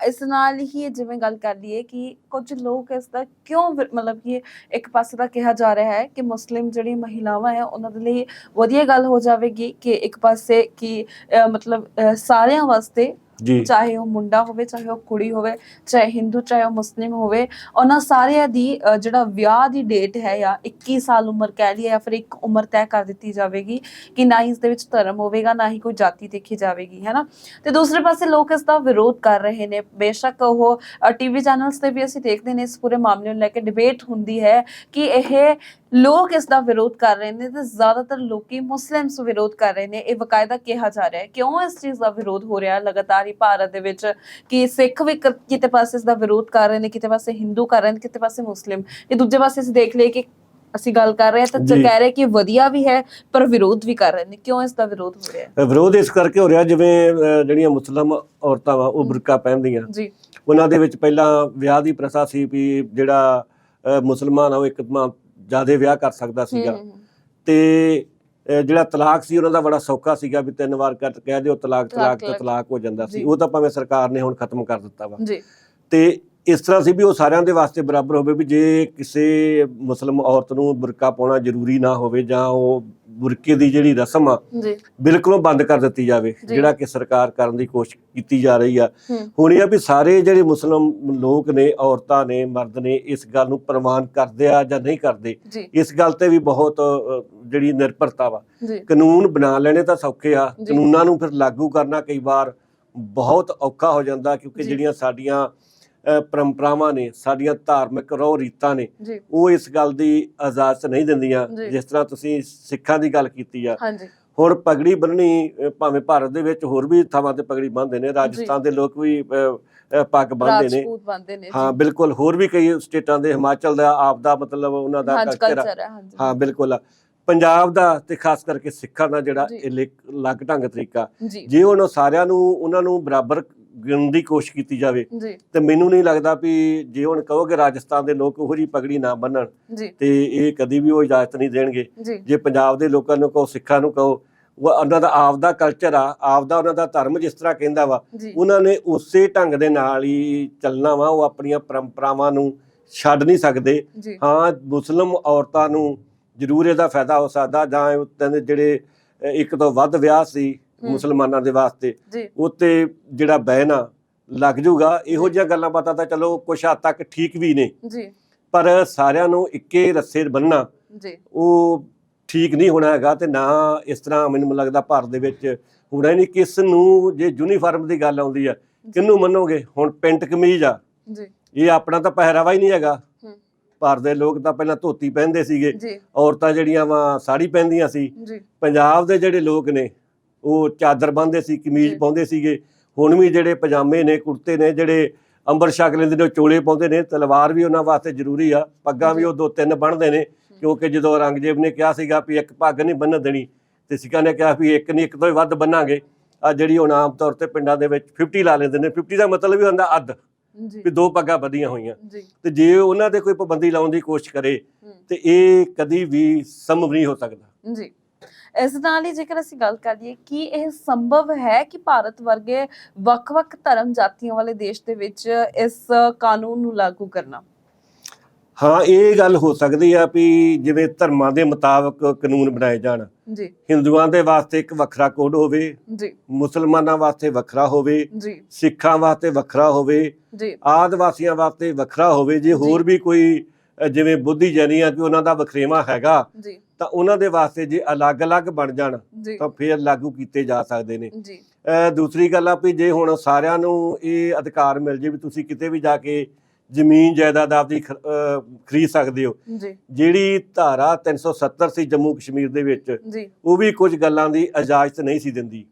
ਇਸ ਨਾਲ ਹੀ ਜਿਵੇਂ ਗੱਲ ਕਰ ਲਈਏ ਕਿ ਕੁਝ ਲੋਕ ਇਸ ਦਾ ਕਿਉਂ ਮਤਲਬ ਕਿ ਇੱਕ ਪਾਸੇ ਤਾਂ ਕਿਹਾ ਜਾ ਰਿਹਾ ਹੈ ਕਿ ਮੁਸਲਿਮ ਜਿਹੜੀ ਮਹਿਲਾਵਾਂ ਹੈ ਉਹਨਾਂ ਦੇ ਲਈ ਵਧੀਆ ਗੱਲ ਹੋ ਜਾਵੇਗੀ ਕਿ ਇੱਕ ਪਾਸੇ ਕਿ ਮਤਲਬ ਸਾਰਿਆਂ ਵਾਸਤੇ, ਜੀ ਚਾਹੇ ਉਹ ਮੁੰਡਾ ਹੋਵੇ, ਚਾਹੇ ਉਹ ਕੁੜੀ ਹੋਵੇ, ਚਾਹੇ ਹਿੰਦੂ ਚਾਹੇ ਉਹ ਮੁਸਲਿਮ ਹੋਵੇ, ਉਹਨਾਂ ਸਾਰਿਆਂ ਦੀ ਜਿਹੜਾ ਵਿਆਹ ਦੀ ਡੇਟ ਹੈ ਜਾਂ 21 ਸਾਲ ਉਮਰ ਕਹਿ ਲਈਏ ਜਾਂ ਫਿਰ ਇੱਕ ਉਮਰ ਤੈਅ ਕਰ ਦਿੱਤੀ ਜਾਵੇਗੀ ਕਿ ਨਾ ਹੀ ਇਸ ਦੇ ਵਿੱਚ ਧਰਮ ਹੋਵੇਗਾ, ਨਾ ਹੀ ਕੋਈ ਜਾਤੀ ਦੇਖੀ ਜਾਵੇਗੀ, ਹੈ ਨਾ। ਤੇ ਦੂਸਰੇ ਪਾਸੇ ਲੋਕ ਇਸ ਦਾ ਵਿਰੋਧ ਕਰ ਰਹੇ ਨੇ। ਬੇਸ਼ੱਕ ਉਹ ਟੀਵੀ ਚੈਨਲਸ ਤੇ ਵੀ ਅਸੀਂ ਦੇਖਦੇ ਨੇ ਇਸ ਪੂਰੇ ਮਾਮਲੇ ਨੂੰ ਲੈ ਕੇ ਡਿਬੇਟ ਹੁੰਦੀ ਹੈ ਕਿ ਇਹ ਲੋਕ ਇਸ ਦਾ ਵਿਰੋਧ ਕਰ ਰਹੇ ਨੇ ਤੇ ਜ਼ਿਆਦਾਤਰ ਲੋਕੀ ਮੁਸਲਿਮਸ ਵਿਰੋਧ ਕਰ ਰਹੇ ਨੇ। ਇਹ ਬਕਾਇਦਾ ਕਿਹਾ ਜਾ ਰਿਹਾ ਹੈ ਕਿਉਂ ਇਸ ਚੀਜ਼ ਦਾ ਵਿਰੋਧ ਹੋ ਰਿਹਾ ਲਗਾਤਾਰ ਹੀ ਭਾਰਤ ਦੇ ਵਿੱਚ ਕਿ ਸਿੱਖ ਵੀ ਕਿਤੇ ਪਾਸੇ ਇਸ ਦਾ ਵਿਰੋਧ ਕਰ ਰਹੇ ਨੇ, ਕਿਤੇ ਪਾਸੇ ਹਿੰਦੂ ਕਰ ਰਹੇ ਨੇ, ਕਿਤੇ ਪਾਸੇ ਮੁਸਲਿਮ। ਇਹ ਦੂਜੇ ਪਾਸੇ ਅਸੀਂ ਦੇਖ ਲਈਏ ਕਿ ਅਸੀਂ ਗੱਲ ਕਰ ਰਹੇ ਹਾਂ ਤਾਂ ਕਹਿ ਰਹੇ ਕਿ ਵਧੀਆ ਵੀ ਹੈ ਪਰ ਵਿਰੋਧ ਵੀ ਕਰ ਰਹੇ ਨੇ। ਕਿਉਂ ਇਸ ਦਾ ਵਿਰੋਧ ਹੋ ਰਿਹਾ ਹੈ? ਵਿਰੋਧ ਇਸ ਕਰਕੇ ਹੋ ਰਿਹਾ ਜਿਵੇਂ ਜਿਹੜੀਆਂ ਮੁਸਲਿਮ ਔਰਤਾਂ ਵਾ ਉਹ ਬੁਰਕਾ ਪਹਿਨਦੀਆਂ, ਜੀ ਉਹਨਾਂ ਦੇ ਵਿੱਚ ਪਹਿਲਾਂ ਵਿਆਹ ਦੀ ਪ੍ਰਥਾ ਸੀ ਵੀ ਜਿਹੜਾ ਮੁਸਲਮਾਨ ਆ ਉਹ ਇੱਕ ਜ਼ਿਆਦਾ ਵਿਆਹ ਕਰ ਸਕਦਾ ਸੀਗਾ, ਤੇ ਜਿਹੜਾ ਤਲਾਕ ਸੀ ਉਹਨਾਂ ਦਾ ਬੜਾ ਸੌਖਾ ਸੀਗਾ ਵੀ 3 ਵਾਰ ਕਹਿ ਦਿਓ ਤਲਾਕ ਤਾਂ ਤਲਾਕ ਹੋ ਜਾਂਦਾ ਸੀ। ਉਹ ਤਾਂ ਭਾਵੇਂ ਸਰਕਾਰ ਨੇ ਹੁਣ ਖਤਮ ਕਰ ਦਿੱਤਾ ਵਾ। ਤੇ ਇਸ ਤਰ੍ਹਾਂ ਸੀ ਵੀ ਉਹ ਸਾਰਿਆਂ ਦੇ ਵਾਸਤੇ ਬਰਾਬਰ ਹੋਵੇ, ਵੀ ਜੇ ਕਿਸੇ ਮੁਸਲਿਮ ਔਰਤ ਨੂੰ ਬੁਰਕਾ ਪਾਉਣਾ ਜ਼ਰੂਰੀ ਨਾ ਹੋਵੇ ਜਾਂ ਉਹ ਬੁਰਕੇ ਦੀ ਜਿਹੜੀ ਰਸਮ ਆ ਬਿਲਕੁਲ ਬੰਦ ਕਰ ਦਿੱਤੀ ਜਾਵੇ, ਜਿਹੜਾ ਕਿ ਸਰਕਾਰ ਕਰਨ ਦੀ ਕੋਸ਼ਿਸ਼ ਕੀਤੀ ਜਾ ਰਹੀ ਆ। ਹੁਣ ਇਹ ਆ ਵੀ ਸਾਰੇ ਜਿਹੜੇ ਮੁਸਲਿਮ ਲੋਕ ਨੇ, ਔਰਤਾਂ ਨੇ, ਮਰਦ ਨੇ, ਇਸ ਗੱਲ ਨੂੰ ਪ੍ਰਵਾਨ ਕਰਦੇ ਆ ਜਾਂ ਨਹੀਂ ਕਰਦੇ, ਇਸ ਗੱਲ ਤੇ ਵੀ ਬਹੁਤ ਜਿਹੜੀ ਨਿਰਭਰਤਾ ਵਾ। ਕਾਨੂੰਨ ਬਣਾ ਲੈਣੇ ਤਾਂ ਸੌਖੇ ਆ, ਕਾਨੂੰਨਾਂ ਨੂੰ ਫਿਰ ਲਾਗੂ ਕਰਨਾ ਕਈ ਵਾਰ ਬਹੁਤ ਔਖਾ ਹੋ ਜਾਂਦਾ, ਕਿਉਂਕਿ ਜਿਹੜੀਆਂ ਸਾਡੀਆਂ ਪਰੰਪਰਾਵਾਂ ਨੇ, ਸਾਡੀਆਂ ਧਾਰਮਿਕ ਰਹੁ ਰੀਤਾਂ ਨੇ, ਉਹ ਇਸ ਗੱਲ ਦੀ ਇਜਾਜ਼ਤ ਨਹੀਂ ਦਿੰਦੀਆਂ। ਜਿਸ ਤਰ੍ਹਾਂ ਤੁਸੀਂ ਸਿੱਖਾਂ ਦੀ ਗੱਲ ਕੀਤੀ ਆ, ਹੁਣ ਪਗੜੀ ਬੰਨਣੀ ਭਾਵੇਂ ਭਾਰਤ ਦੇ ਵਿੱਚ ਹੋਰ ਵੀ ਥਾਵਾਂ ਤੇ ਪਗੜੀ ਬੰਨ੍ਹਦੇ ਨੇ, ਰਾਜਸਥਾਨ ਦੇ ਲੋਕ ਵੀ ਪੱਗ ਬੰਨ੍ਹਦੇ ਨੇ, ਹਾਂ ਬਿਲਕੁਲ, ਹੋਰ ਵੀ ਕਈ ਸਟੇਟਾਂ ਦੇ, ਹਿਮਾਚਲ ਦਾ ਆਪ ਦਾ ਮਤਲਬ ਉਹਨਾਂ ਦਾ ਕਲਚਰ ਆ, ਹਾਂ ਬਿਲਕੁਲ। ਪੰਜਾਬ ਦਾ ਤੇ ਖਾਸ ਕਰਕੇ ਸਿੱਖਾਂ ਦਾ ਜਿਹੜਾ ਅਲੱਗ ਢੰਗ ਤਰੀਕਾ, ਜੇ ਹੁਣ ਸਾਰਿਆਂ ਨੂੰ ਉਹਨਾਂ ਨੂੰ ਬਰਾਬਰ ਗਿਣਨ ਦੀ ਕੋਸ਼ਿਸ਼ ਕੀਤੀ ਜਾਵੇ ਤੇ ਮੈਨੂੰ ਨਹੀਂ ਲੱਗਦਾ ਵੀ ਜੇ ਹੁਣ ਕਹੋਗੇ ਰਾਜਸਥਾਨ ਦੇ ਲੋਕ ਉਹੋ ਜਿਹੀ ਪਗੜੀ ਨਾ ਬੰਨਣ ਤੇ ਇਹ ਕਦੀ ਵੀ ਉਹ ਇਜਾਜ਼ਤ ਨਹੀਂ ਦੇਣਗੇ। ਜੇ ਪੰਜਾਬ ਦੇ ਲੋਕਾਂ ਨੂੰ ਕਹੋ, ਸਿੱਖਾਂ ਨੂੰ ਕਹੋ, ਉਹਨਾਂ ਦਾ ਆਪਦਾ ਕਲਚਰ ਆ, ਆਪਦਾ ਉਹਨਾਂ ਦਾ ਧਰਮ ਜਿਸ ਤਰ੍ਹਾਂ ਕਹਿੰਦਾ ਵਾ, ਉਹਨਾਂ ਨੇ ਉਸੇ ਢੰਗ ਦੇ ਨਾਲ ਹੀ ਚੱਲਣਾ ਵਾ। ਉਹ ਆਪਣੀਆਂ ਪਰੰਪਰਾਵਾਂ ਨੂੰ ਛੱਡ ਨਹੀਂ ਸਕਦੇ। ਹਾਂ, ਮੁਸਲਿਮ ਔਰਤਾਂ ਨੂੰ ਜ਼ਰੂਰ ਇਹਦਾ ਫਾਇਦਾ ਹੋ ਸਕਦਾ, ਜਾਂ ਜਿਹੜੇ ਇੱਕ ਤੋਂ ਵੱਧ ਵਿਆਹ ਸੀ ਮੁਸਲਮਾਨਾਂ ਦੇ ਵਾਸਤੇ ਉੱਤੇ ਜਿਹੜਾ ਬੈਨ ਆ ਲੱਗ ਜੂਗਾ। ਇਹੋ ਜਿਹੀਆਂ ਗੱਲਾਂ ਬਾਤਾਂ ਤਾਂ ਚਲੋ ਕੁਛ ਹੱਦ ਤੱਕ ਠੀਕ ਵੀ ਨੇ, ਪਰ ਸਾਰਿਆਂ ਨੂੰ ਇੱਕੇ ਰੱਸੇ ਬੰਨ੍ਹਣਾ ਉਹ ਠੀਕ ਨਹੀਂ ਹੋਣਾ ਹੈਗਾ। ਤੇ ਨਾ ਇਸ ਤਰ੍ਹਾਂ ਮੈਨੂੰ ਲੱਗਦਾ ਭਾਰਤ ਦੇ ਵਿੱਚ ਹੋਣਾ ਨਹੀਂ। ਕਿਸ ਨੂੰ ਜੇ ਯੂਨੀਫਾਰਮ ਦੀ ਗੱਲ ਆਉਂਦੀ ਆ, ਕਿਹਨੂੰ ਮੰਨੋਗੇ? ਹੁਣ ਪੈਂਟ ਕਮੀਜ਼ ਆ, ਇਹ ਆਪਣਾ ਤਾਂ ਪਹਿਰਾਵਾ ਹੀ ਨਹੀਂ ਹੈਗਾ। ਭਾਰਤ ਦੇ ਲੋਕ ਤਾਂ ਪਹਿਲਾਂ ਧੋਤੀ ਪਹਿਨਦੇ ਸੀਗੇ, ਔਰਤਾਂ ਜਿਹੜੀਆਂ ਵਾ ਸਾੜੀ ਪਹਿਨਦੀਆਂ ਸੀ। ਪੰਜਾਬ ਦੇ ਜਿਹੜੇ ਲੋਕ ਨੇ ਉਹ ਚਾਦਰ ਬੰਨ੍ਹਦੇ ਸੀ, ਕਮੀਜ਼ ਪਾਉਂਦੇ ਸੀਗੇ। ਹੁਣ ਵੀ ਜਿਹੜੇ ਪਜਾਮੇ ਨੇ, ਕੁੜਤੇ ਨੇ, ਜਿਹੜੇ ਅੰਮ੍ਰਿਤ ਛਕ ਲੈਂਦੇ ਨੇ, ਉਹ ਚੋਲੇ ਪਾਉਂਦੇ ਨੇ। ਤਲਵਾਰ ਵੀ ਉਹਨਾਂ ਵਾਸਤੇ ਜ਼ਰੂਰੀ ਆ। ਪੱਗਾਂ ਵੀ ਉਹ 2-3 ਬੰਨ੍ਹਦੇ ਨੇ, ਕਿਉਂਕਿ ਜਦੋਂ ਔਰੰਗਜ਼ੇਬ ਨੇ ਕਿਹਾ ਸੀਗਾ ਵੀ ਇੱਕ ਪੱਗ ਨਹੀਂ ਬੰਨ੍ਹਣ ਦੇਣੀ, ਤੇ ਸਿੱਖਾਂ ਨੇ ਕਿਹਾ ਵੀ ਇੱਕ ਨਹੀਂ, ਇੱਕ ਤੋਂ ਹੀ ਵੱਧ ਬੰਨਾਂਗੇ। ਆ ਜਿਹੜੀ ਹੁਣ ਆਮ ਤੌਰ ਤੇ ਪਿੰਡਾਂ ਦੇ ਵਿੱਚ 50 ਲਾ ਲੈਂਦੇ ਨੇ। 50 ਦਾ ਮਤਲਬ ਵੀ ਹੁੰਦਾ ਅੱਧ, ਵੀ 2 ਪੱਗਾਂ ਬੱਧੀਆਂ ਹੋਈਆਂ। ਤੇ ਜੇ ਉਹਨਾਂ ਦੇ ਕੋਈ ਪਾਬੰਦੀ ਲਾਉਣ ਦੀ ਕੋਸ਼ਿਸ਼ ਕਰੇ ਤੇ ਇਹ ਕਦੀ ਵੀ ਸੰਭਵ ਨਹੀਂ ਹੋ ਸਕਦਾ। ਜੀ, ਇਸ ਨਾਲ ਹੀ ਜੇਕਰ ਅਸੀਂ ਗੱਲ ਕਰੀਏ ਕਿ ਇਹ ਸੰਭਵ ਹੈ ਕਿ ਭਾਰਤ ਵਰਗੇ ਵੱਖ-ਵੱਖ ਧਰਮ ਜਾਤੀਆਂ ਵਾਲੇ ਦੇਸ਼ ਦੇ ਵਿੱਚ ਇਸ ਕਾਨੂੰਨ ਨੂੰ ਲਾਗੂ ਕਰਨਾ? ਹਾਂ, ਇਹ ਗੱਲ ਹੋ ਸਕਦੀ ਆ ਵੀ ਜਿਵੇਂ ਧਰਮਾਂ ਦੇ ਮੁਤਾਬਕ ਕਾਨੂੰਨ ਬਣਾਏ ਜਾਣ। ਹਿੰਦੂਆਂ ਦੇ ਵਾਸਤੇ ਇੱਕ ਵੱਖਰਾ ਕੋਡ ਹੋਵੇ, ਮੁਸਲਮਾਨਾਂ ਵਾਸਤੇ ਵੱਖਰਾ ਹੋਵੇ, ਸਿੱਖਾਂ ਵਾਸਤੇ ਵੱਖਰਾ ਹੋਵੇ, ਆਦਿਵਾਸੀਆਂ ਵਾਸਤੇ ਵੱਖਰਾ ਹੋਵੇ। ਜੇ ਹੋਰ ਵੀ ਕੋਈ ਜਿਵੇਂ ਬੁੱਧੀ ਜੈਨੀ ਆ ਕਿ ਉਹਨਾਂ ਦਾ ਵਖਰੇਵਾਂ ਹੈਗਾ, ਤਾਂ ਉਹਨਾਂ ਦੇ ਵਾਸਤੇ ਜੇ ਅਲੱਗ-ਅਲੱਗ ਬਣ ਜਾਣ ਤਾਂ ਫਿਰ ਲਾਗੂ ਕੀਤੇ ਜਾ ਸਕਦੇ ਨੇ। ਦੂਸਰੀ ਗੱਲ ਆ ਵੀ ਜੇ ਹੁਣ ਸਾਰਿਆਂ ਨੂੰ ਇਹ ਅਧਿਕਾਰ ਮਿਲ ਜੇ ਵੀ ਤੁਸੀਂ ਕਿਤੇ ਵੀ ਜਾ ਕੇ ਜ਼ਮੀਨ ਜਾਇਦਾਦ ਆਪਦੀ ਖਰੀਦ ਸਕਦੇ ਹੋ। ਜਿਹੜੀ ਧਾਰਾ 370 ਸੀ ਜੰਮੂ ਕਸ਼ਮੀਰ ਦੇ ਵਿੱਚ, ਉਹ ਵੀ ਕੁਝ ਗੱਲਾਂ ਦੀ ਇਜਾਜ਼ਤ ਨਹੀਂ ਸੀ ਦਿੰਦੀ।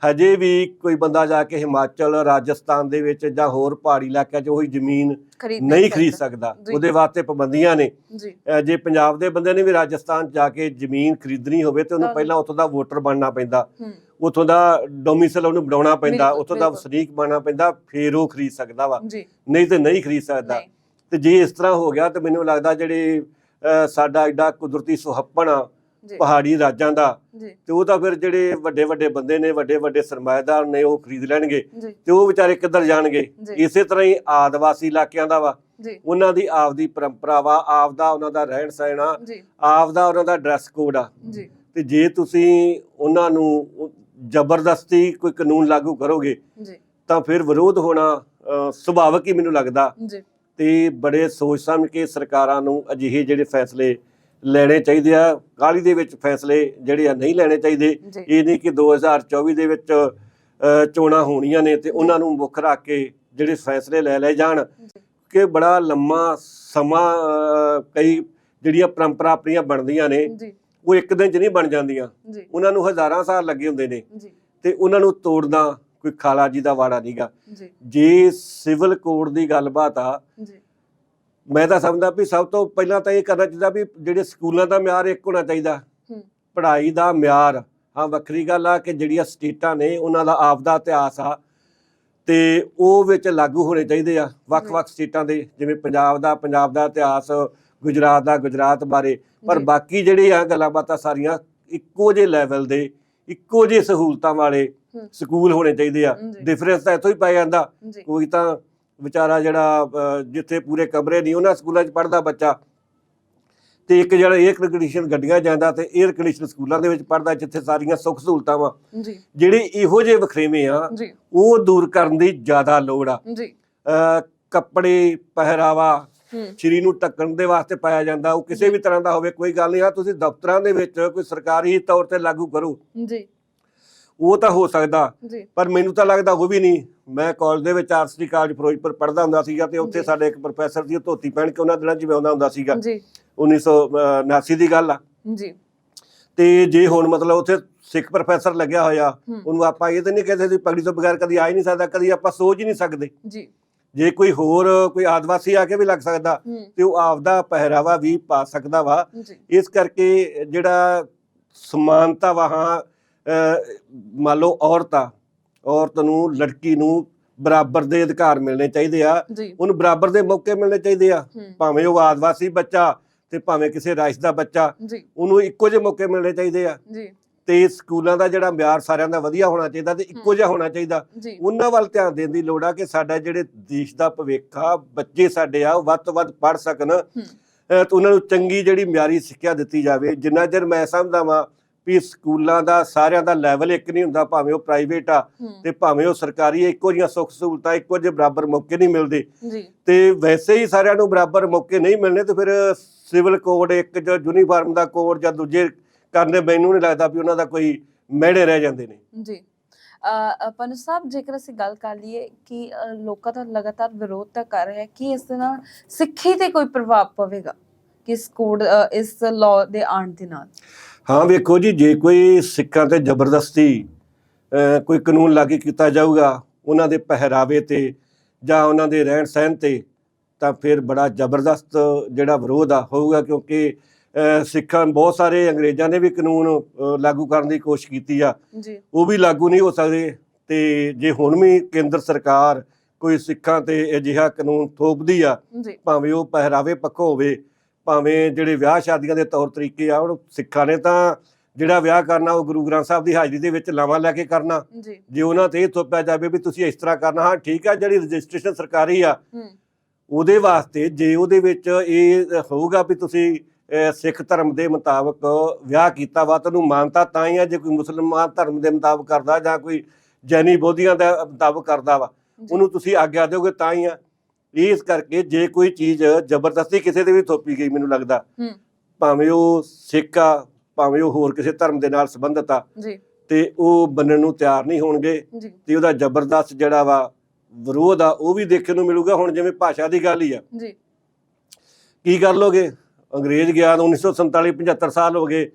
ਹਜੇ ਵੀ ਕੋਈ ਬੰਦਾ ਜਾ ਕੇ ਹਿਮਾਚਲ, ਰਾਜਸਥਾਨ ਦੇ ਵਿੱਚ ਜਾਂ ਹੋਰ ਪਹਾੜੀ ਇਲਾਕਿਆਂ 'ਚ ਉਹੀ ਜ਼ਮੀਨ ਨਹੀਂ ਖਰੀਦ ਸਕਦਾ। ਉਹਦੇ ਵਾਸਤੇ ਪਾਬੰਦੀਆਂ ਨੇ। ਜੇ ਪੰਜਾਬ ਦੇ ਬੰਦੇ ਨੇ ਵੀ ਰਾਜਸਥਾਨ ਜਾ ਕੇ ਜ਼ਮੀਨ ਖਰੀਦਣੀ ਹੋਵੇ ਤੇ ਉਹਨੂੰ ਪਹਿਲਾਂ ਉੱਥੋਂ ਦਾ ਵੋਟਰ ਬਣਨਾ ਪੈਂਦਾ, ਉੱਥੋਂ ਦਾ ਡੋਮਿਸਾਈਲ ਉਹਨੂੰ ਬਣਾਉਣਾ ਪੈਂਦਾ, ਉੱਥੋਂ ਦਾ ਵਸਨੀਕ ਬਣਨਾ ਪੈਂਦਾ, ਫਿਰ ਉਹ ਖਰੀਦ ਸਕਦਾ ਵਾ, ਨਹੀਂ ਤੇ ਨਹੀਂ ਖਰੀਦ ਸਕਦਾ। ਤੇ ਜੇ ਇਸ ਤਰ੍ਹਾਂ ਹੋ ਗਿਆ ਤੇ ਮੈਨੂੰ ਲੱਗਦਾ ਜਿਹੜੇ ਸਾਡਾ ਐਡਾ ਕੁਦਰਤੀ ਸੁਹੱਪਣ ਆ ਪਹਾੜੀ ਰਾਜਾਂ ਦਾ ਤੇ ਉਹ ਤਾਂ ਫਿਰ ਜਿਹੜੇ ਵੱਡੇ ਵੱਡੇ ਬੰਦੇ ਨੇ, ਵੱਡੇ ਵੱਡੇ ਸਰਮਾਏਦਾਰ ਨੇ, ਉਹ ਖਰੀਦ ਲੈਣਗੇ ਤੇ ਉਹ ਵਿਚਾਰੇ ਕਿੱਧਰ ਜਾਣਗੇ। ਇਸੇ ਤਰ੍ਹਾਂ ਹੀ ਆਦਿਵਾਸੀ ਇਲਾਕਿਆਂ ਦਾ ਵਾ, ਉਹਨਾਂ ਦੀ ਆਪਦੀ ਪਰੰਪਰਾ ਵਾ, ਆਪਦਾ ਉਹਨਾਂ ਦਾ ਰਹਿਣ ਸਹਿਣ ਆ, ਆਪਦਾ ਉਹਨਾਂ ਦਾ ਡਰੈਸ ਕੋਡ ਆ। ਤੇ ਜੇ ਤੁਸੀਂ ਉਹਨਾਂ ਨੂੰ ਜ਼ਬਰਦਸਤੀ ਕੋਈ ਕਾਨੂੰਨ ਲਾਗੂ ਕਰੋਗੇ ਤਾਂ ਫਿਰ ਵਿਰੋਧ ਹੋਣਾ ਸੁਭਾਵਿਕ ਹੀ ਮੈਨੂੰ ਲੱਗਦਾ। ਤੇ ਬੜੇ ਸੋਚ ਸਮਝ ਕੇ ਸਰਕਾਰਾਂ ਨੂੰ ਅਜਿਹੇ ਜਿਹੜੇ ਫੈਸਲੇ ਲੈਣੇ ਚਾਹੀਦੇ ਆ। ਕਾਹਲੀ ਦੇ ਵਿੱਚ ਫੈਸਲੇ ਜਿਹੜੇ ਆ ਨਹੀਂ ਲੈਣੇ ਚਾਹੀਦੇ। ਇਹ ਨਹੀਂ ਕਿ 2024 ਦੇ ਵਿੱਚ ਚੋਣਾਂ ਹੋਣੀਆਂ ਨੇ ਤੇ ਉਹਨਾਂ ਨੂੰ ਮੁੱਖ ਰੱਖ ਕੇ ਜਿਹੜੇ ਫੈਸਲੇ ਲੈ ਲਏ ਜਾਣ ਕਿ ਬੜਾ ਲੰਮਾ ਸਮਾਂ ਕਈ ਜਿਹੜੀਆਂ ਪਰੰਪਰਾ ਆਪਣੀਆਂ ਬਣਦੀਆਂ ਨੇ ਉਹ ਇੱਕ ਦਿਨ 'ਚ ਨਹੀਂ ਬਣ ਜਾਂਦੀਆਂ, ਉਹਨਾਂ ਨੂੰ ਹਜ਼ਾਰਾਂ ਸਾਲ ਲੱਗੇ ਹੁੰਦੇ ਨੇ ਤੇ ਉਹਨਾਂ ਨੂੰ ਤੋੜਨਾ ਕੋਈ ਖਾਲਾ ਜੀ ਦਾ ਵਾੜਾ ਨਹੀਂਗਾ। ਜੇ ਸਿਵਲ ਕੋਡ ਦੀ ਗੱਲਬਾਤ ਆ, ਮੈਂ ਤਾਂ ਸਮਝਦਾ ਵੀ ਸਭ ਤੋਂ ਪਹਿਲਾਂ ਤਾਂ ਇਹ ਕਰਨਾ ਚਾਹੀਦਾ ਵੀ ਜਿਹੜੇ ਸਕੂਲਾਂ ਦਾ ਮਿਆਰ ਇੱਕ ਹੋਣਾ ਚਾਹੀਦਾ, ਪੜ੍ਹਾਈ ਦਾ ਮਿਆਰ। ਹਾਂ, ਵੱਖਰੀ ਗੱਲ ਆ ਕਿ ਜਿਹੜੀਆਂ ਸਟੇਟਾਂ ਨੇ ਉਹਨਾਂ ਦਾ ਆਪਦਾ ਇਤਿਹਾਸ ਆ ਤੇ ਉਹ ਵਿੱਚ ਲਾਗੂ ਹੋਣੇ ਚਾਹੀਦੇ ਆ ਵੱਖ-ਵੱਖ ਸਟੇਟਾਂ ਦੇ, ਜਿਵੇਂ ਪੰਜਾਬ ਦਾ ਇਤਿਹਾਸ, ਗੁਜਰਾਤ ਦਾ ਗੁਜਰਾਤ ਬਾਰੇ। ਪਰ ਬਾਕੀ ਜਿਹੜੇ ਆ ਗੱਲਾਂ ਬਾਤਾਂ ਸਾਰੀਆਂ ਇੱਕੋ ਜਿਹੇ ਲੈਵਲ ਦੇ, ਇੱਕੋ ਜਿਹੇ ਸਹੂਲਤਾਂ ਵਾਲੇ ਸਕੂਲ ਹੋਣੇ ਚਾਹੀਦੇ ਆ। ਡਿਫਰੈਂਸ ਤਾਂ ਇੱਥੋਂ ਹੀ ਪੈ ਜਾਂਦਾ। ਕੋਈ ਤਾਂ ਵਿਚਾਰਾ ਜਿਹੜਾ ਜਿੱਥੇ ਪੂਰੇ ਕਮਰੇ ਨਹੀਂ ਉਹਨਾਂ ਸਕੂਲਾਂ 'ਚ ਪੜ੍ਹਦਾ ਬੱਚਾ, ਤੇ ਇੱਕ ਜਿਹੜਾ ਏਅਰ ਕੰਡੀਸ਼ਨ ਗੱਡੀਆਂ ਜਾਂਦਾ ਤੇ ਏਅਰ ਕੰਡੀਸ਼ਨ ਸਕੂਲਾਂ ਦੇ ਵਿੱਚ ਪੜ੍ਹਦਾ ਜਿੱਥੇ ਸਾਰੀਆਂ ਸੁੱਖ ਸਹੂਲਤਾਂ ਵਾ। ਜਿਹੜੇ ਇਹੋ ਜਿਹੇ ਵਖਰੇਵੇਂ ਆ ਉਹ ਦੂਰ ਕਰਨ ਦੀ ਜ਼ਿਆਦਾ ਲੋੜ ਆ। ਕੱਪੜੇ, ਪਹਿਰਾਵਾ ਸਰੀਰ ਨੂੰ ਢੱਕਣ ਦੇ ਵਾਸਤੇ ਪਾਇਆ ਜਾਂਦਾ, ਉਹ ਕਿਸੇ ਵੀ ਤਰ੍ਹਾਂ ਦਾ ਹੋਵੇ, ਕੋਈ ਗੱਲ ਨਹੀਂ। ਆ ਤੁਸੀਂ ਦਫ਼ਤਰਾਂ ਦੇ ਵਿੱਚ ਕੋਈ ਸਰਕਾਰੀ ਤੌਰ ਤੇ ਲਾਗੂ ਕਰੋ, ਉਹ ਤਾਂ ਹੋ ਸਕਦਾ, ਪਰ ਮੈਨੂੰ ਤਾਂ ਲੱਗਦਾ ਉਹ ਵੀ ਨਹੀਂ। ਮੈਂ ਕਾਲਜ ਦੇ ਵਿੱਚ ਆਰਟਸ ਕਾਲਜ ਫਿਰੋਜ਼ਪੁਰ ਪੜ੍ਹਦਾ ਹੁੰਦਾ ਸੀਗਾ ਤੇ ਉੱਥੇ ਸਾਡੇ ਇੱਕ ਪ੍ਰੋਫੈਸਰ ਸੀ, ਉਹ ਧੋਤੀ ਪਹਿਨ ਕੇ ਉਹਨਾਂ ਦਿਨਾਂ 'ਚ ਆਉਂਦਾ ਹੁੰਦਾ ਸੀਗਾ। 1979 ਦੀ ਗੱਲ ਆ। ਤੇ ਜੇ ਹੁਣ ਮਤਲਬ ਉੱਥੇ ਸਿੱਖ ਪ੍ਰੋਫੈਸਰ ਲੱਗਿਆ ਹੋਇਆ, ਉਹਨੂੰ ਆਪਾਂ ਇਹ ਤਾਂ ਨਹੀਂ ਕਹਿੰਦੇ ਸੀ ਪਗੜੀ ਤੋਂ ਬਗੈਰ ਕਦੀ ਆ ਹੀ ਨਹੀਂ ਸਕਦਾ, ਕਦੀ ਆਪਾਂ ਸੋਚ ਹੀ ਨਹੀਂ ਸਕਦੇ। ਜੇ ਕੋਈ ਹੋਰ ਕੋਈ ਆਦਿਵਾਸੀ ਆ ਕੇ ਵੀ ਲੱਗ ਸਕਦਾ ਤੇ ਉਹ ਆਪਦਾ ਪਹਿਰਾਵਾ ਵੀ ਪਾ ਸਕਦਾ ਵਾ। ਇਸ ਕਰਕੇ ਜਿਹੜਾ ਸਮਾਨਤਾ ਵਾ, ਹਾਂ ਮੰਨ ਲਓ ਔਰਤ ਨੂੰ, ਲੜਕੀ ਨੂੰ ਬਰਾਬਰ ਦੇ ਅਧਿਕਾਰ ਮਿਲਣੇ ਚਾਹੀਦੇ ਆ, ਉਹਨੂੰ ਬਰਾਬਰ ਦੇ ਮੌਕੇ ਮਿਲਣੇ ਚਾਹੀਦੇ ਆ। ਭਾਵੇਂ ਉਹ ਆਦਿਵਾਸੀ ਬੱਚਾ ਤੇ ਭਾਵੇਂ ਕਿਸੇ ਰਾਜ ਦਾ ਬੱਚਾ, ਉਹਨੂੰ ਇੱਕੋ ਜਿਹੇ ਮੌਕੇ ਮਿਲਣੇ ਚਾਹੀਦੇ ਆ। ਤੇ ਸਕੂਲਾਂ ਦਾ ਜਿਹੜਾ ਮਿਆਰ ਸਾਰਿਆਂ ਦਾ ਵਧੀਆ ਹੋਣਾ ਚਾਹੀਦਾ ਤੇ ਇੱਕੋ ਜਿਹਾ ਹੋਣਾ ਚਾਹੀਦਾ। ਉਹਨਾਂ ਵੱਲ ਧਿਆਨ ਦੇਣ ਦੀ ਲੋੜ ਆ ਕਿ ਸਾਡਾ ਜਿਹੜੇ ਦੇਸ਼ ਦਾ ਭਵਿੱਖ ਆ, ਬੱਚੇ ਸਾਡੇ ਆ, ਉਹ ਵੱਧ ਤੋਂ ਵੱਧ ਪੜ੍ਹ ਸਕਣ ਤੇ ਉਹਨਾਂ ਨੂੰ ਚੰਗੀ ਜਿਹੜੀ ਮਿਆਰੀ ਸਿੱਖਿਆ ਦਿੱਤੀ ਜਾਵੇ। ਜਿੰਨਾ ਚਿਰ ਮੈਂ ਸਮਝਦਾ ਵਾਂ ਵੀ ਸਕੂਲਾਂ ਦਾ ਸਾਰਿਆਂ ਦਾ ਲੈਵਲ ਇੱਕ ਨਹੀਂ ਹੁੰਦਾ, ਭਾਵੇਂ ਉਹ ਪ੍ਰਾਈਵੇਟ ਆ ਤੇ ਭਾਵੇਂ ਉਹ ਸਰਕਾਰੀ, ਇੱਕੋ ਜਿਹੀਆਂ ਸੁੱਖ ਸਹੂਲਤਾਂ, ਇੱਕੋ ਜਿਹੇ ਬਰਾਬਰ ਮੌਕੇ ਨਹੀਂ ਮਿਲਦੇ। ਤੇ ਵੈਸੇ ਹੀ ਸਾਰਿਆਂ ਨੂੰ ਬਰਾਬਰ ਮੌਕੇ ਨਹੀਂ ਮਿਲਣੇ ਤੇ ਫਿਰ ਸਿਵਲ ਕੋਡ ਇੱਕ ਜਾਂ ਯੂਨੀਫਾਰਮ ਦਾ ਕੋਡ ਜਾਂ ਦੂਜੇ ਕਰਨੇ, ਮੈਨੂੰ ਨਹੀਂ ਲੱਗਦਾ ਵੀ ਉਹਨਾਂ ਦਾ ਕੋਈ ਮਹਿੜੇ ਰਹਿ ਜਾਂਦੇ ਨੇ। ਜੀ ਪੰਨੂ ਸਾਹਿਬ, ਜੇਕਰ ਅਸੀਂ ਗੱਲ ਕਰ ਲਈਏ ਕਿ ਲੋਕਾਂ ਦਾ ਲਗਾਤਾਰ ਵਿਰੋਧ ਤਾਂ ਕਰ ਰਿਹਾ ਕਿ ਇਸ ਦੇ ਨਾਲ ਸਿੱਖੀ ਤੇ ਕੋਈ ਪ੍ਰਭਾਵ ਪਵੇਗਾ ਕਿ ਇਸ ਲਾਅ ਦੇ ਆਉਣ ਦੇ ਨਾਲ? ਹਾਂ, ਵੇਖੋ ਜੀ, ਜੇ ਕੋਈ ਸਿੱਖਾਂ ਤੇ ਜ਼ਬਰਦਸਤੀ ਕੋਈ ਕਾਨੂੰਨ ਲਾਗੂ ਕੀਤਾ ਜਾਊਗਾ ਉਹਨਾਂ ਦੇ ਪਹਿਰਾਵੇ ਤੇ ਜਾਂ ਉਹਨਾਂ ਦੇ ਰਹਿਣ ਸਹਿਣ ਤੇ, ਤਾਂ ਫਿਰ ਬੜਾ ਜ਼ਬਰਦਸਤ ਜਿਹੜਾ ਵਿਰੋਧ ਆ ਹੋਊਗਾ। ਕਿਉਂਕਿ ਸਿੱਖਾਂ ਬਹੁਤ ਸਾਰੇ ਅੰਗਰੇਜ਼ਾਂ ਨੇ ਵੀ ਕਾਨੂੰਨ ਲਾਗੂ ਕਰਨ ਦੀ ਕੋਸ਼ਿਸ਼ ਕੀਤੀ ਆ, ਉਹ ਵੀ ਲਾਗੂ ਨਹੀਂ ਹੋ ਸਕਦੇ। ਤੇ ਜੇ ਹੁਣ ਵੀ ਕੇਂਦਰ ਸਰਕਾਰ ਕੋਈ ਸਿੱਖਾਂ ਤੇ ਅਜਿਹਾ ਕਾਨੂੰਨ ਥੋਪਦੀ ਆ, ਭਾਵੇਂ ਉਹ ਪਹਿਰਾਵੇ ਪੱਖੋਂ ਹੋਵੇ, ਭਾਵੇਂ ਜਿਹੜੇ ਵਿਆਹ ਸ਼ਾਦੀਆਂ ਦੇ ਤੌਰ ਤਰੀਕੇ ਆ, ਹੁਣ ਸਿੱਖਾਂ ਨੇ ਤਾਂ ਜਿਹੜਾ ਵਿਆਹ ਕਰਨਾ ਉਹ ਗੁਰੂ ਗ੍ਰੰਥ ਸਾਹਿਬ ਦੀ ਹਾਜ਼ਰੀ ਦੇ ਵਿੱਚ ਲਾਵਾਂ ਲੈ ਕੇ ਕਰਨਾ। ਜੇ ਉਹਨਾਂ ਤੇ ਇਹ ਥੋਪਿਆ ਜਾਵੇ ਵੀ ਤੁਸੀਂ ਇਸ ਤਰ੍ਹਾਂ ਕਰਨਾ, ਹਾਂ ਠੀਕ ਆ, ਜਿਹੜੀ ਰਜਿਸਟ੍ਰੇਸ਼ਨ ਸਰਕਾਰੀ ਆ ਉਹਦੇ ਵਾਸਤੇ, ਜੇ ਉਹਦੇ ਵਿੱਚ ਇਹ ਹੋਊਗਾ ਵੀ ਤੁਸੀਂ ਸਿੱਖ ਧਰਮ ਦੇ ਮੁਤਾਬਕ ਵਿਆਹ ਕੀਤਾ ਵਾ, ਤੁਹਾਨੂੰ ਮਾਨਤਾ ਤਾਂ ਹੀ ਆ। ਜੇ ਕੋਈ ਮੁਸਲਮਾਨ ਧਰਮ ਦੇ ਮੁਤਾਬਕ ਕਰਦਾ ਜਾਂ ਕੋਈ ਜੈਨੀ ਬੋਧੀਆਂ ਦੇ ਮੁਤਾਬਕ ਕਰਦਾ ਵਾ, ਉਹਨੂੰ ਤੁਸੀਂ ਆਗਿਆ ਦਿਓਗੇ ਤਾਂ ਹੀ ਆ। ਇਸ ਕਰਕੇ ਜੇ ਕੋਈ ਚੀਜ਼ ਜ਼ਬਰਦਸਤੀ ਕਿਸੇ ਦੇ ਵੀ ਥੋਪੀ ਗਈ, ਮੈਨੂੰ ਲੱਗਦਾ ਭਾਵੇਂ ਉਹ ਸਿੱਖ ਆ, ਭਾਵੇਂ ਉਹ ਹੋਰ ਕਿਸੇ ਧਰਮ ਦੇ ਨਾਲ ਸੰਬੰਧਿਤ ਆ, ਤੇ ਉਹ ਮੰਨਣ ਨੂੰ ਤਿਆਰ ਨਹੀਂ ਹੋਣਗੇ ਤੇ ਉਹਦਾ ਜ਼ਬਰਦਸਤ ਜਿਹੜਾ ਵਾ ਵਿਰੋਧ ਆ ਉਹ ਵੀ ਦੇਖਣ ਨੂੰ ਮਿਲੂਗਾ। ਹੁਣ ਜਿਵੇਂ ਭਾਸ਼ਾ ਦੀ ਗੱਲ ਹੀ ਆ, ਕੀ ਕਰ ਲੋਗੇ? ਅੰਗਰੇਜ਼ ਗਿਆ 1947 75 ਸਾਲ ਹੋ ਗਏ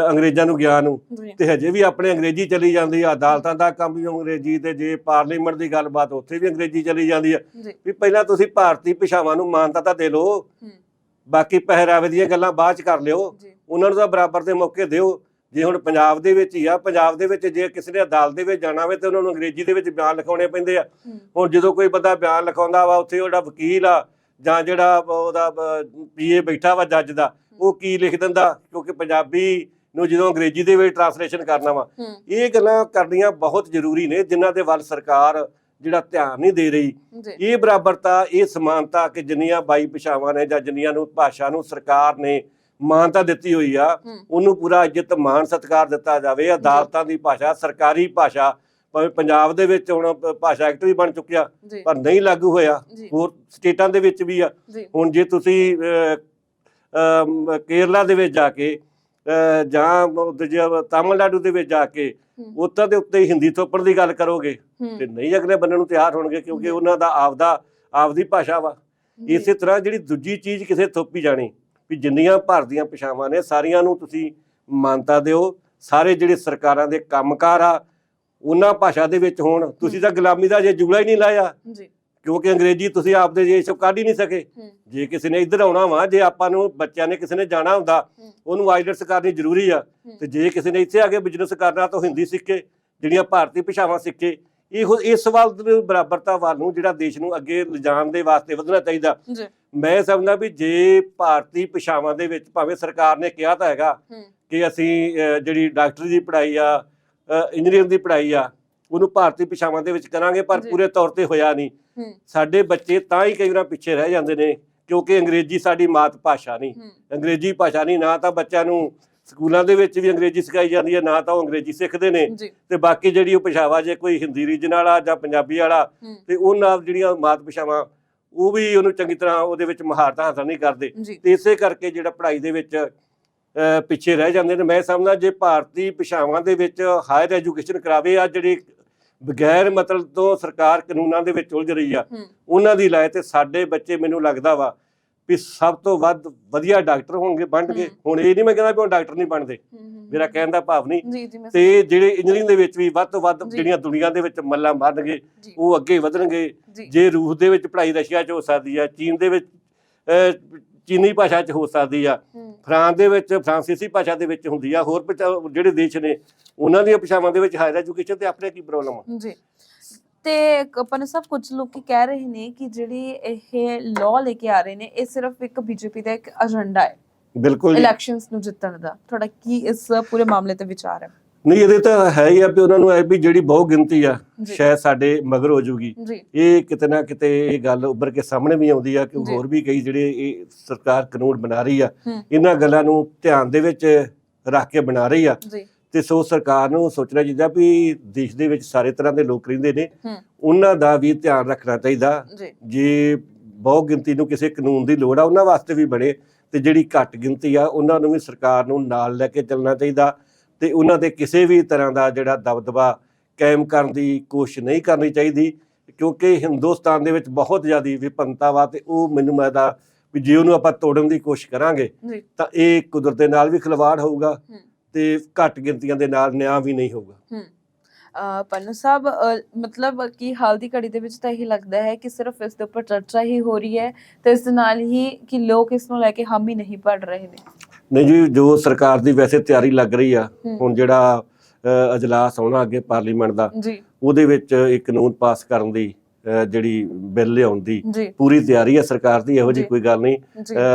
ਅੰਗਰੇਜ਼ਾਂ ਨੂੰ ਗਿਆ ਨੂੰ, ਤੇ ਹਜੇ ਵੀ ਆਪਣੇ ਅੰਗਰੇਜ਼ੀ ਚਲੀ ਜਾਂਦੀ ਆ। ਅਦਾਲਤਾਂ ਦਾ ਕੰਮ ਵੀ ਅੰਗਰੇਜ਼ੀ, ਤੇ ਜੇ ਪਾਰਲੀਮੈਂਟ ਦੀ ਗੱਲਬਾਤ ਉੱਥੇ ਵੀ ਅੰਗਰੇਜ਼ੀ ਚਲੀ ਜਾਂਦੀ ਆ। ਵੀ ਪਹਿਲਾਂ ਤੁਸੀਂ ਭਾਰਤੀ ਭਾਸ਼ਾਵਾਂ ਨੂੰ ਮਾਨਤਾ ਤਾਂ ਦੇ ਲਓ, ਬਾਕੀ ਪਹਿਰਾਵੇ ਦੀਆਂ ਗੱਲਾਂ ਬਾਅਦ ਚ ਕਰ ਲਿਓ, ਉਹਨਾਂ ਨੂੰ ਤਾਂ ਬਰਾਬਰ ਦੇ ਮੌਕੇ ਦਿਓ। ਜੇ ਹੁਣ ਪੰਜਾਬ ਦੇ ਵਿੱਚ ਹੀ ਆ, ਪੰਜਾਬ ਦੇ ਵਿੱਚ ਜੇ ਕਿਸੇ ਨੇ ਅਦਾਲਤ ਦੇ ਵਿੱਚ ਜਾਣਾ ਹੋਵੇ ਤੇ ਉਹਨਾਂ ਨੂੰ ਅੰਗਰੇਜ਼ੀ ਦੇ ਵਿੱਚ ਬਿਆਨ ਲਿਖਾਉਣੇ ਪੈਂਦੇ ਆ। ਹੁਣ ਜਦੋਂ ਕੋਈ ਬੰਦਾ ਬਿਆਨ ਲਿਖਾਉਂਦਾ ਵਾ, ਉੱਥੇ ਉਹਦਾ ਵਕੀਲ ਆ ਜਾਂ ਜਿਹੜਾ ਉਹਦਾ ਪੀਏ ਬੈਠਾ ਵਾ ਜੱਜ ਦਾ, ਉਹ ਕੀ ਲਿਖ ਦਿੰਦਾ, ਕਿਉਂਕਿ ਪੰਜਾਬੀ ਨੂੰ ਜਦੋਂ ਅੰਗਰੇਜ਼ੀ ਦੇ ਵਿੱਚ ਟ੍ਰਾਂਸਲੇਸ਼ਨ ਕਰਨਾ ਵਾ। ਇਹ ਗੱਲਾਂ ਕਰਨੀਆਂ ਬਹੁਤ ਜ਼ਰੂਰੀ ਨੇ, ਜਿਨ੍ਹਾਂ ਦੇ ਵੱਲ ਸਰਕਾਰ ਜਿਹੜਾ ਧਿਆਨ ਨਹੀਂ ਦੇ ਰਹੀ। ਇਹ ਬਰਾਬਰਤਾ, ਇਹ ਸਮਾਨਤਾ ਕਿ ਜਿੰਨੀਆਂ 22 ਭਾਸ਼ਾਵਾਂ ਨੇ ਜਾਂ ਜਿੰਨੀਆਂ ਨੂੰ ਭਾਸ਼ਾ ਨੂੰ ਸਰਕਾਰ ਨੇ ਮਾਨਤਾ ਦਿੱਤੀ ਹੋਈ ਆ, ਉਹਨੂੰ ਪੂਰਾ ਇੱਜ਼ਤ ਮਾਣ ਸਤਿਕਾਰ ਦਿੱਤਾ ਜਾਵੇ। ਅਦਾਲਤਾਂ ਦੀ ਭਾਸ਼ਾ, ਸਰਕਾਰੀ ਭਾਸ਼ਾ, ਭਾਵੇਂ ਪੰਜਾਬ ਦੇ ਵਿੱਚ ਹੁਣ ਭਾਸ਼ਾ ਐਕਟ ਵੀ ਬਣ ਚੁੱਕਿਆ ਪਰ ਨਹੀਂ ਲਾਗੂ ਹੋਇਆ, ਹੋਰ ਸਟੇਟਾਂ ਦੇ ਵਿੱਚ ਵੀ ਆ। ਹੁਣ ਜੇ ਤੁਸੀਂ ਕੇਰਲਾ ਦੇ ਵਿੱਚ ਜਾ ਕੇ ਜਾਂ ਤਾਮਿਲਨਾਡੂ ਦੇ ਵਿੱਚ ਜਾ ਕੇ ਉੱਤਰ ਦੇ ਉੱਤੇ ਹਿੰਦੀ ਥੋਪਣ ਦੀ ਗੱਲ ਕਰੋਗੇ ਤੇ ਨਹੀਂ ਅਗਲੇ ਬੰਦੇ ਨੂੰ ਤਿਆਰ ਹੋਣਗੇ, ਕਿਉਂਕਿ ਉਹਨਾਂ ਦਾ ਆਪਦੀ ਭਾਸ਼ਾ ਵਾ। ਇਸੇ ਤਰ੍ਹਾਂ ਜਿਹੜੀ ਦੂਜੀ ਚੀਜ਼ ਕਿਸੇ ਥੋਪੀ ਜਾਣੀ ਵੀ ਜਿੰਨੀਆਂ ਭਾਰਤ ਦੀਆਂ ਭਾਸ਼ਾਵਾਂ ਨੇ ਸਾਰੀਆਂ ਨੂੰ ਤੁਸੀਂ ਮਾਨਤਾ ਦਿਓ। ਸਾਰੇ ਜਿਹੜੇ ਸਰਕਾਰਾਂ ਦੇ ਕੰਮਕਾਰ ਆ ਉਹਨਾਂ ਭਾਸ਼ਾ ਦੇ ਵਿੱਚ ਹੋਣ। ਤੁਸੀਂ ਤਾਂ ਗੁਲਾਮੀ ਦਾ ਜੇ ਜੂੜਾ ਹੀ ਨਹੀਂ ਲਾਇਆ, ਕਿਉਂਕਿ ਅੰਗਰੇਜ਼ੀ ਤੁਸੀਂ ਆਪਦੇ ਦੇਸ਼ ਚੋਂ ਕੱਢ ਹੀ ਨਹੀਂ ਸਕੇ। ਜੇ ਕਿਸੇ ਨੇ ਇੱਧਰ ਆਉਣਾ ਵਾ, ਜੇ ਆਪਾਂ ਨੂੰ ਬੱਚਿਆਂ ਨੇ ਕਿਸੇ ਨੇ ਜਾਣਾ ਹੁੰਦਾ, ਉਹਨੂੰ ਆਈਲੈਟਸ ਕਰਨੀ ਜ਼ਰੂਰੀ ਆ। ਤੇ ਜੇ ਕਿਸੇ ਨੇ ਇੱਥੇ ਆ ਕੇ ਬਿਜ਼ਨਸ ਕਰਨਾ ਤਾਂ ਹਿੰਦੀ ਸਿੱਖੇ, ਜਿਹੜੀਆਂ ਭਾਰਤੀ ਭਾਸ਼ਾਵਾਂ ਸਿੱਖੇ। ਇਸ ਵੱਲ ਬਰਾਬਰਤਾ ਵੱਲ ਨੂੰ ਜਿਹੜਾ ਦੇਸ਼ ਨੂੰ ਅੱਗੇ ਲਿਜਾਣ ਦੇ ਵਾਸਤੇ ਵਧਣਾ ਚਾਹੀਦਾ। ਮੈਂ ਸਮਝਦਾ ਵੀ ਜੇ ਭਾਰਤੀ ਭਾਸ਼ਾਵਾਂ ਦੇ ਵਿੱਚ, ਭਾਵੇਂ ਸਰਕਾਰ ਨੇ ਕਿਹਾ ਤਾਂ ਹੈਗਾ ਕਿ ਅਸੀਂ ਜਿਹੜੀ ਡਾਕਟਰੀ ਦੀ ਪੜ੍ਹਾਈ ਆ, ਇੰਜੀਨੀਅਰਿੰਗ ਦੀ ਪੜ੍ਹਾਈ ਆ, ਉਹਨੂੰ ਭਾਰਤੀ ਭਾਸ਼ਾਵਾਂ ਦੇ ਵਿੱਚ ਕਰਾਂਗੇ, ਪਰ ਪੂਰੇ ਤੌਰ ਤੇ ਹੋਇਆ ਨਹੀਂ। ਸਾਡੇ ਬੱਚੇ ਤਾਂ ਹੀ ਕਈ ਵਾਰ ਪਿੱਛੇ ਰਹਿ ਜਾਂਦੇ ਨੇ ਕਿਉਂਕਿ ਅੰਗਰੇਜ਼ੀ ਸਾਡੀ ਮਾਤ ਭਾਸ਼ਾ ਨਹੀਂ, ਅੰਗਰੇਜ਼ੀ ਭਾਸ਼ਾ ਨਹੀਂ। ਨਾ ਤਾਂ ਬੱਚਿਆਂ ਨੂੰ ਸਕੂਲਾਂ ਦੇ ਵਿੱਚ ਵੀ ਅੰਗਰੇਜ਼ੀ ਸਿਖਾਈ ਜਾਂਦੀ ਹੈ, ਨਾ ਤਾਂ ਉਹ ਅੰਗਰੇਜ਼ੀ ਸਿੱਖਦੇ ਨੇ। ਤੇ ਬਾਕੀ ਜਿਹੜੀ ਉਹ ਭਾਸ਼ਾਵਾਂ, ਜੇ ਕੋਈ ਹਿੰਦੀ ਰੀਜਨ ਵਾਲਾ ਜਾਂ ਪੰਜਾਬੀ ਵਾਲਾ, ਤੇ ਉਹਨਾਂ ਜਿਹੜੀਆਂ ਮਾਤ ਭਾਸ਼ਾਵਾਂ ਉਹ ਵੀ ਉਹਨੂੰ ਚੰਗੀ ਤਰ੍ਹਾਂ ਉਹਦੇ ਵਿੱਚ ਮਹਾਰਤ ਹਾਸਲ ਨਹੀਂ ਕਰਦੇ। ਤੇ ਇਸੇ ਕਰਕੇ ਜਿਹੜਾ ਪੜ੍ਹਾਈ ਦੇ ਵਿੱਚ ਪਿੱਛੇ ਰਹਿ ਜਾਂਦੇ ਨੇ। ਮੈਂ ਸਮਝਦਾ ਜੇ ਭਾਰਤੀ ਭਾਸ਼ਾਵਾਂ ਦੇ ਵਿੱਚ ਹਾਇਰ ਐਜੂਕੇਸ਼ਨ ਕਰਾਵੇ, ਆ ਜਿਹੜੀ ਬਗੈਰ ਮਤਲਬ ਤੋਂ ਸਰਕਾਰ ਕਾਨੂੰਨਾਂ ਦੇ ਵਿੱਚ ਉਲਝ ਰਹੀ ਆ, ਉਹਨਾਂ ਦੀ ਲਾਏ ਤੇ ਸਾਡੇ ਬੱਚੇ, ਮੈਨੂੰ ਲੱਗਦਾ ਵਾ ਵੀ ਸਭ ਤੋਂ ਵੱਧ ਵਧੀਆ ਡਾਕਟਰ ਹੋਣਗੇ, ਬਣਨਗੇ। ਹੁਣ ਇਹ ਨਹੀਂ ਮੈਂ ਕਹਿੰਦਾ ਵੀ ਉਹ ਡਾਕਟਰ ਨਹੀਂ ਬਣਦੇ, ਮੇਰਾ ਕਹਿਣ ਦਾ ਭਾਵ ਨਹੀਂ। ਤੇ ਜਿਹੜੇ ਇੰਜੀਨੀਅਰਿੰਗ ਦੇ ਵਿੱਚ ਵੀ ਵੱਧ ਤੋਂ ਵੱਧ ਜਿਹੜੀਆਂ ਦੁਨੀਆ ਦੇ ਵਿੱਚ ਮੱਲਾਂ ਮਾਰਨਗੇ, ਉਹ ਅੱਗੇ ਵਧਣਗੇ। ਜੇ ਰੂਸ ਦੇ ਵਿੱਚ ਪੜ੍ਹਾਈ ਰਸ਼ੀਆ 'ਚ ਹੋ ਸਕਦੀ ਆ, ਚੀਨ ਦੇ ਵਿੱਚ ਚੀਨੀ ਭਾਸ਼ਾ 'ਚ ਹੋ ਸਕਦੀ ਆ, ਫਰਾਂਸ ਦੇ ਵਿੱਚ ਫਰਾਂਸੀਸੀ ਭਾਸ਼ਾ ਦੇ ਵਿੱਚ ਹੁੰਦੀ ਆ, ਹੋਰ ਜਿਹੜੇ ਦੇਸ਼ ਨੇ ਉਹਨਾਂ ਦੀਆਂ ਭਾਸ਼ਾਵਾਂ ਦੇ ਵਿੱਚ ਹਾਇਰ ਐਜੂਕੇਸ਼ਨ ਤੇ ਆਪਣੇ ਕੀ ਪ੍ਰੋਬਲਮ ਆ। ਜੀ, ਤੇ ਪੰਨੂ ਸਾਹਿਬ, ਕੁਝ ਲੋਕੀ ਕਹਿ ਰਹੇ ਨੇ ਕਿ ਜਿਹੜੀ ਇਹ ਲਾਅ ਲੈ ਕੇ ਆ ਰਹੇ ਨੇ, ਇਹ ਸਿਰਫ ਇੱਕ ਬੀਜੇਪੀ ਦਾ ਇੱਕ ਏਜੰਡਾ ਹੈ ਬਿਲਕੁਲ ਇਲੈਕਸ਼ਨਸ ਨੂੰ ਜਿੱਤਣ ਦਾ। ਤੁਹਾਡਾ ਕੀ ਇਸ ਪੂਰੇ ਮਾਮਲੇ ਤੇ ਵਿਚਾਰ ਹੈ? ਨਹੀਂ, ਇਹਦੇ ਤਾਂ ਹੈ ਹੀ ਆ ਵੀ ਉਹਨਾਂ ਨੂੰ ਇਹ ਵੀ ਜਿਹੜੀ ਬਹੁ ਗਿਣਤੀ ਆ ਸ਼ਾਇਦ ਸਾਡੇ ਮਗਰ ਹੋ ਜੂਗੀ। ਇਹ ਕਿਤੇ ਨਾ ਕਿਤੇ ਇਹ ਗੱਲ ਉੱਭਰ ਕੇ ਸਾਹਮਣੇ ਵੀ ਆਉਂਦੀ ਆ ਕਿ ਹੋਰ ਵੀ ਕਈ ਜਿਹੜੇ ਇਹ ਸਰਕਾਰ ਕਾਨੂੰਨ ਬਣਾ ਰਹੀ ਆ, ਇਹਨਾਂ ਗੱਲਾਂ ਨੂੰ ਧਿਆਨ ਦੇ ਵਿੱਚ ਰੱਖ ਕੇ ਬਣਾ ਰਹੀ ਆ। ਤੇ ਸੋ ਸਰਕਾਰ ਨੂੰ ਸੋਚਣਾ ਚਾਹੀਦਾ ਵੀ ਦੇਸ਼ ਦੇ ਵਿੱਚ ਸਾਰੇ ਤਰ੍ਹਾਂ ਦੇ ਲੋਕ ਰਹਿੰਦੇ ਨੇ, ਉਹਨਾਂ ਦਾ ਵੀ ਧਿਆਨ ਰੱਖਣਾ ਚਾਹੀਦਾ। ਜੇ ਬਹੁ ਗਿਣਤੀ ਨੂੰ ਕਿਸੇ ਕਾਨੂੰਨ ਦੀ ਲੋੜ ਆ, ਉਹਨਾਂ ਵਾਸਤੇ ਵੀ ਬਣੇ, ਤੇ ਜਿਹੜੀ ਘੱਟ ਗਿਣਤੀ ਆ ਉਹਨਾਂ ਨੂੰ ਵੀ ਸਰਕਾਰ ਨੂੰ ਨਾਲ ਲੈ ਕੇ ਚੱਲਣਾ ਚਾਹੀਦਾ। ਤੇ ਉਹਨਾਂ ਦੇ ਕਿਸੇ ਵੀ ਤਰ੍ਹਾਂ ਦਾ ਜਿਹੜਾ ਦਬਦਬਾ ਕਾਇਮ ਕਰਨ ਦੀ ਕੋਸ਼ਿਸ਼ ਨਹੀਂ ਕਰਨੀ ਚਾਹੀਦੀ, ਕਿਉਂਕਿ ਹਿੰਦੁਸਤਾਨ ਦੇ ਵਿੱਚ ਬਹੁਤ ਜ਼ਿਆਦਾ ਵਿਭਿੰਨਤਾ ਵਾ। ਤੇ ਉਹ ਮੈਨੂੰ ਲੱਗਦਾ ਵੀ ਜੇ ਉਹਨੂੰ ਆਪਾਂ ਤੋੜਨ ਦੀ ਕੋਸ਼ਿਸ਼ ਕਰਾਂਗੇ ਤਾਂ ਇਹ ਕੁਦਰਤ ਦੇ ਨਾਲ ਵੀ ਖਿਲਵਾੜ ਹੋਊਗਾ ਤੇ ਘੱਟ ਗਿਣਤੀਆਂ ਦੇ ਨਾਲ ਨਿਆਂ ਵੀ ਨਹੀਂ ਹੋਊਗਾ। ਪੰਨੂ ਸਾਹਿਬ, ਮਤਲਬ ਕਿ ਹਾਲ ਦੀ ਘੜੀ ਦੇ ਵਿੱਚ ਤਾਂ ਇਹੀ ਲੱਗਦਾ ਹੈ ਕਿ ਸਿਰਫ ਇਸ ਦੇ ਉੱਪਰ ਚਰਚਾ ਹੀ ਹੋ ਰਹੀ ਹੈ ਤੇ ਇਸ ਦੇ ਨਾਲ ਹੀ ਕਿ ਲੋਕ ਇਸ ਨੂੰ ਲੈ ਕੇ ਹਾਮੀ ਨਹੀਂ ਭਰ ਰਹੇ ਨੇ। ਨਹੀਂ ਜੀ, ਜੋ ਸਰਕਾਰ ਦੀ ਵੈਸੇ ਤਿਆਰੀ ਲੱਗ ਰਹੀ ਆ, ਹੁਣ ਜਿਹੜਾ ਅਜਲਾਸ ਆਉਣਾ ਅੱਗੇ ਪਾਰਲੀਮੈਂਟ ਦਾ, ਉਹਦੇ ਵਿੱਚ ਇੱਕ ਕਾਨੂੰਨ ਪਾਸ ਕਰਨ ਦੀ ਜਿਹੜੀ ਬਿੱਲ ਲਿਆਉਣ ਦੀ ਪੂਰੀ ਤਿਆਰੀ ਹੈ ਸਰਕਾਰ ਦੀ। ਇਹੋ ਜਿਹੀ ਕੋਈ ਗੱਲ ਨਹੀਂ।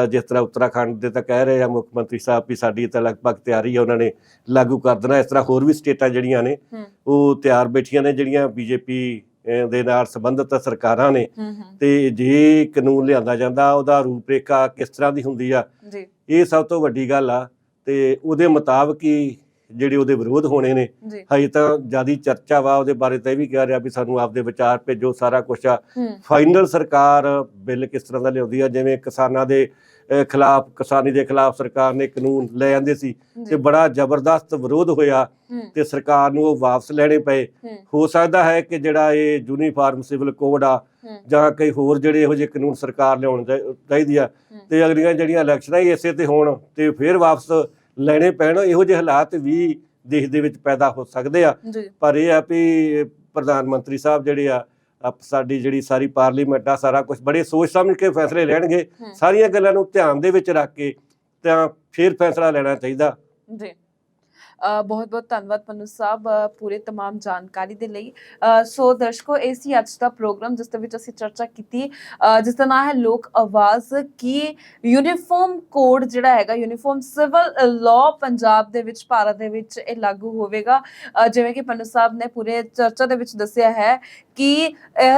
ਜਿਸ ਤਰ੍ਹਾਂ ਉੱਤਰਾਖੰਡ ਦੇ ਤਾਂ ਕਹਿ ਰਹੇ ਆ ਮੁੱਖ ਮੰਤਰੀ ਸਾਹਿਬ ਵੀ ਸਾਡੀ ਤਾਂ ਲਗਭਗ ਤਿਆਰੀ ਹੈ, ਉਹਨਾਂ ਨੇ ਲਾਗੂ ਕਰ ਦੇਣਾ। ਇਸ ਤਰ੍ਹਾਂ ਹੋਰ ਵੀ ਸਟੇਟਾਂ ਜਿਹੜੀਆਂ ਨੇ ਉਹ ਤਿਆਰ ਬੈਠੀਆਂ ਨੇ, ਜਿਹੜੀਆਂ ਬੀਜੇਪੀ ਦੇ ਨਾਲ ਸੰਬੰਧਿਤ ਸਰਕਾਰਾਂ ਨੇ। ਤੇ ਜੇ ਕਾਨੂੰਨ ਲਿਆਂਦਾ ਜਾਂਦਾ, ਉਹਦਾ ਰੂਪਰੇਖਾ ਕਿਸ ਤਰ੍ਹਾਂ ਦੀ ਹੁੰਦੀ ਆ, ਇਹ ਸਭ ਤੋਂ ਵੱਡੀ ਗੱਲ ਆ। ਤੇ ਉਹਦੇ ਮੁਤਾਬਕ ਹੀ ਜਿਹੜੇ ਉਹਦੇ ਵਿਰੋਧ ਹੋਣੇ ਨੇ। ਹਜੇ ਤਾਂ ਜਿਆਦਾ ਚਰਚਾ ਵਾ ਉਹਦੇ ਬਾਰੇ, ਤਾਂ ਇਹ ਵੀ ਕਹਿ ਰਿਹਾ ਵੀ ਸਾਨੂੰ ਆਪਦੇ ਵਿਚਾਰ ਭੇਜੋ, ਸਾਰਾ ਕੁਛ ਆ। ਫਾਈਨਲ ਸਰਕਾਰ ਬਿੱਲ ਕਿਸ ਤਰ੍ਹਾਂ ਦਾ ਲਿਆਉਂਦੀ ਆ, ਜਿਵੇਂ ਕਿਸਾਨਾਂ ਦੇ ਖਿਲਾਫ, ਕਿਸਾਨੀ ਦੇ ਖਿਲਾਫ ਸਰਕਾਰ ਨੇ ਕਾਨੂੰਨ ਲੈ ਆਂਦੇ ਸੀ ਤੇ ਬੜਾ ਜ਼ਬਰਦਸਤ ਵਿਰੋਧ ਹੋਇਆ ਤੇ ਸਰਕਾਰ ਨੂੰ ਉਹ ਵਾਪਸ ਲੈਣੇ ਪਏ। ਹੋ ਸਕਦਾ ਹੈ ਕਿ ਜਿਹੜਾ ਇਹ ਯੂਨੀਫਾਰਮ ਸਿਵਲ ਕੋਡ ਆ ਜਾਂ ਕਈ ਹੋਰ ਜਿਹੜੇ ਇਹੋ ਜਿਹੇ ਕਾਨੂੰਨ ਸਰਕਾਰ ਲਿਆਉਣ ਚਾਹੀਦੀ ਆ, ਤੇ ਅਗਲੀਆਂ ਜਿਹੜੀਆਂ ਇਲੈਕਸ਼ਨਾਂ ਹੀ ਇਸੇ ਤੇ ਹੋਣ ਤੇ ਫਿਰ ਵਾਪਸ ਲੈਣੇ ਪੈਣ। ਇਹੋ ਜਿਹੇ ਹਾਲਾਤ ਵੀ ਦੇਸ਼ ਦੇ ਵਿੱਚ ਪੈਦਾ ਹੋ ਸਕਦੇ ਆ। ਪਰ ਇਹ ਆ ਵੀ ਪ੍ਰਧਾਨ ਮੰਤਰੀ ਸਾਹਿਬ ਜਿਹੜੇ ਆ, ਸਾਡੀ ਜਿਹੜੀ ਸਾਰੀ ਪਾਰਲੀਮੈਂਟ ਆ, ਸਾਰਾ ਕੁਝ ਬੜੇ ਸੋਚ ਸਮਝ ਕੇ ਫੈਸਲੇ ਲੈਣਗੇ। ਸਾਰੀਆਂ ਗੱਲਾਂ ਨੂੰ ਧਿਆਨ ਦੇ ਵਿੱਚ ਰੱਖ ਕੇ ਤਾਂ ਫਿਰ ਫੈਸਲਾ ਲੈਣਾ ਚਾਹੀਦਾ। ਬਹੁਤ ਬਹੁਤ ਧੰਨਵਾਦ ਪੰਨੂ ਸਾਹਿਬ ਪੂਰੇ तमाम ਜਾਣਕਾਰੀ ਦੇ ਲਈ। ਸੋ ਦਰਸ਼ਕੋ, ਇਹ ਸੀ ਅੱਜ ਦਾ ਪ੍ਰੋਗਰਾਮ ਜਿਸ ਦੇ ਵਿੱਚ ਅਸੀਂ ਚਰਚਾ ਕੀਤੀ ਜਿਸ ਦਾ ਨਾਮ ਹੈ ਲੋਕ ਆਵਾਜ਼, ਕਿ ਯੂਨੀਫਾਰਮ ਕੋਡ ਜਿਹੜਾ ਹੈਗਾ, ਯੂਨੀਫਾਰਮ ਸਿਵਲ ਲਾਅ ਪੰਜਾਬ ਦੇ ਵਿੱਚ, ਭਾਰਤ ਦੇ ਵਿੱਚ ਇਹ ਲਾਗੂ ਹੋਵੇਗਾ। ਜਿਵੇਂ ਕਿ ਪੰਨੂ ਸਾਹਿਬ ਨੇ ਪੂਰੇ ਚਰਚਾ ਦੇ ਵਿੱਚ ਦੱਸਿਆ ਹੈ ਕਿ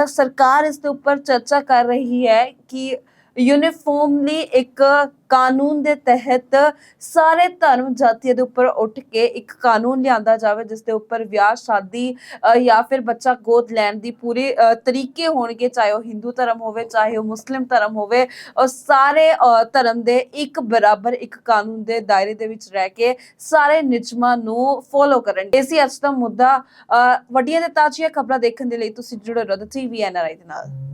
ਸਰਕਾਰ ਇਸ ਦੇ ਉੱਪਰ ਚਰਚਾ ਕਰ ਰਹੀ ਹੈ ਕਿ ਯੂਨੀਫਾਰਮਲੀ ਇੱਕ ਕਾਨੂੰਨ ਦੇ ਤਹਿਤ ਸਾਰੇ ਧਰਮ ਜਾਤੀਆਂ ਦੇ ਉੱਪਰ ਉੱਠ ਕੇ ਇੱਕ ਕਾਨੂੰਨ ਲਿਆਂਦਾ ਜਾਵੇ ਜਿਸ ਦੇ ਉੱਪਰ ਵਿਆਹ ਸ਼ਾਦੀ ਜਾਂ ਫਿਰ ਬੱਚਾ ਗੋਦ ਲੈਣ ਦੀ ਪੂਰੇ ਤਰੀਕੇ ਹੋਣਗੇ, ਚਾਹੇ ਉਹ ਹਿੰਦੂ ਧਰਮ ਹੋਵੇ ਚਾਹੇ ਉਹ ਮੁਸਲਿਮ ਧਰਮ ਹੋਵੇ, ਔਰ ਸਾਰੇ ਧਰਮ ਦੇ ਇੱਕ ਬਰਾਬਰ ਇੱਕ ਕਾਨੂੰਨ ਦੇ ਦਾਇਰੇ ਦੇ ਵਿੱਚ ਰਹਿ ਕੇ ਸਾਰੇ ਨਿਯਮਾਂ ਨੂੰ ਫੋਲੋ ਕਰਨ। ਇਹ ਸੀ ਅੱਜ ਦਾ ਮੁੱਦਾ। ਵੱਡੀਆਂ ਤੇ ਤਾਜ਼ੀਆਂ ਖਬਰਾਂ ਦੇਖਣ ਦੇ ਲਈ ਤੁਸੀਂ ਜੁੜੇ ਰਹੋ TV NRI ਦੇ ਨਾਲ।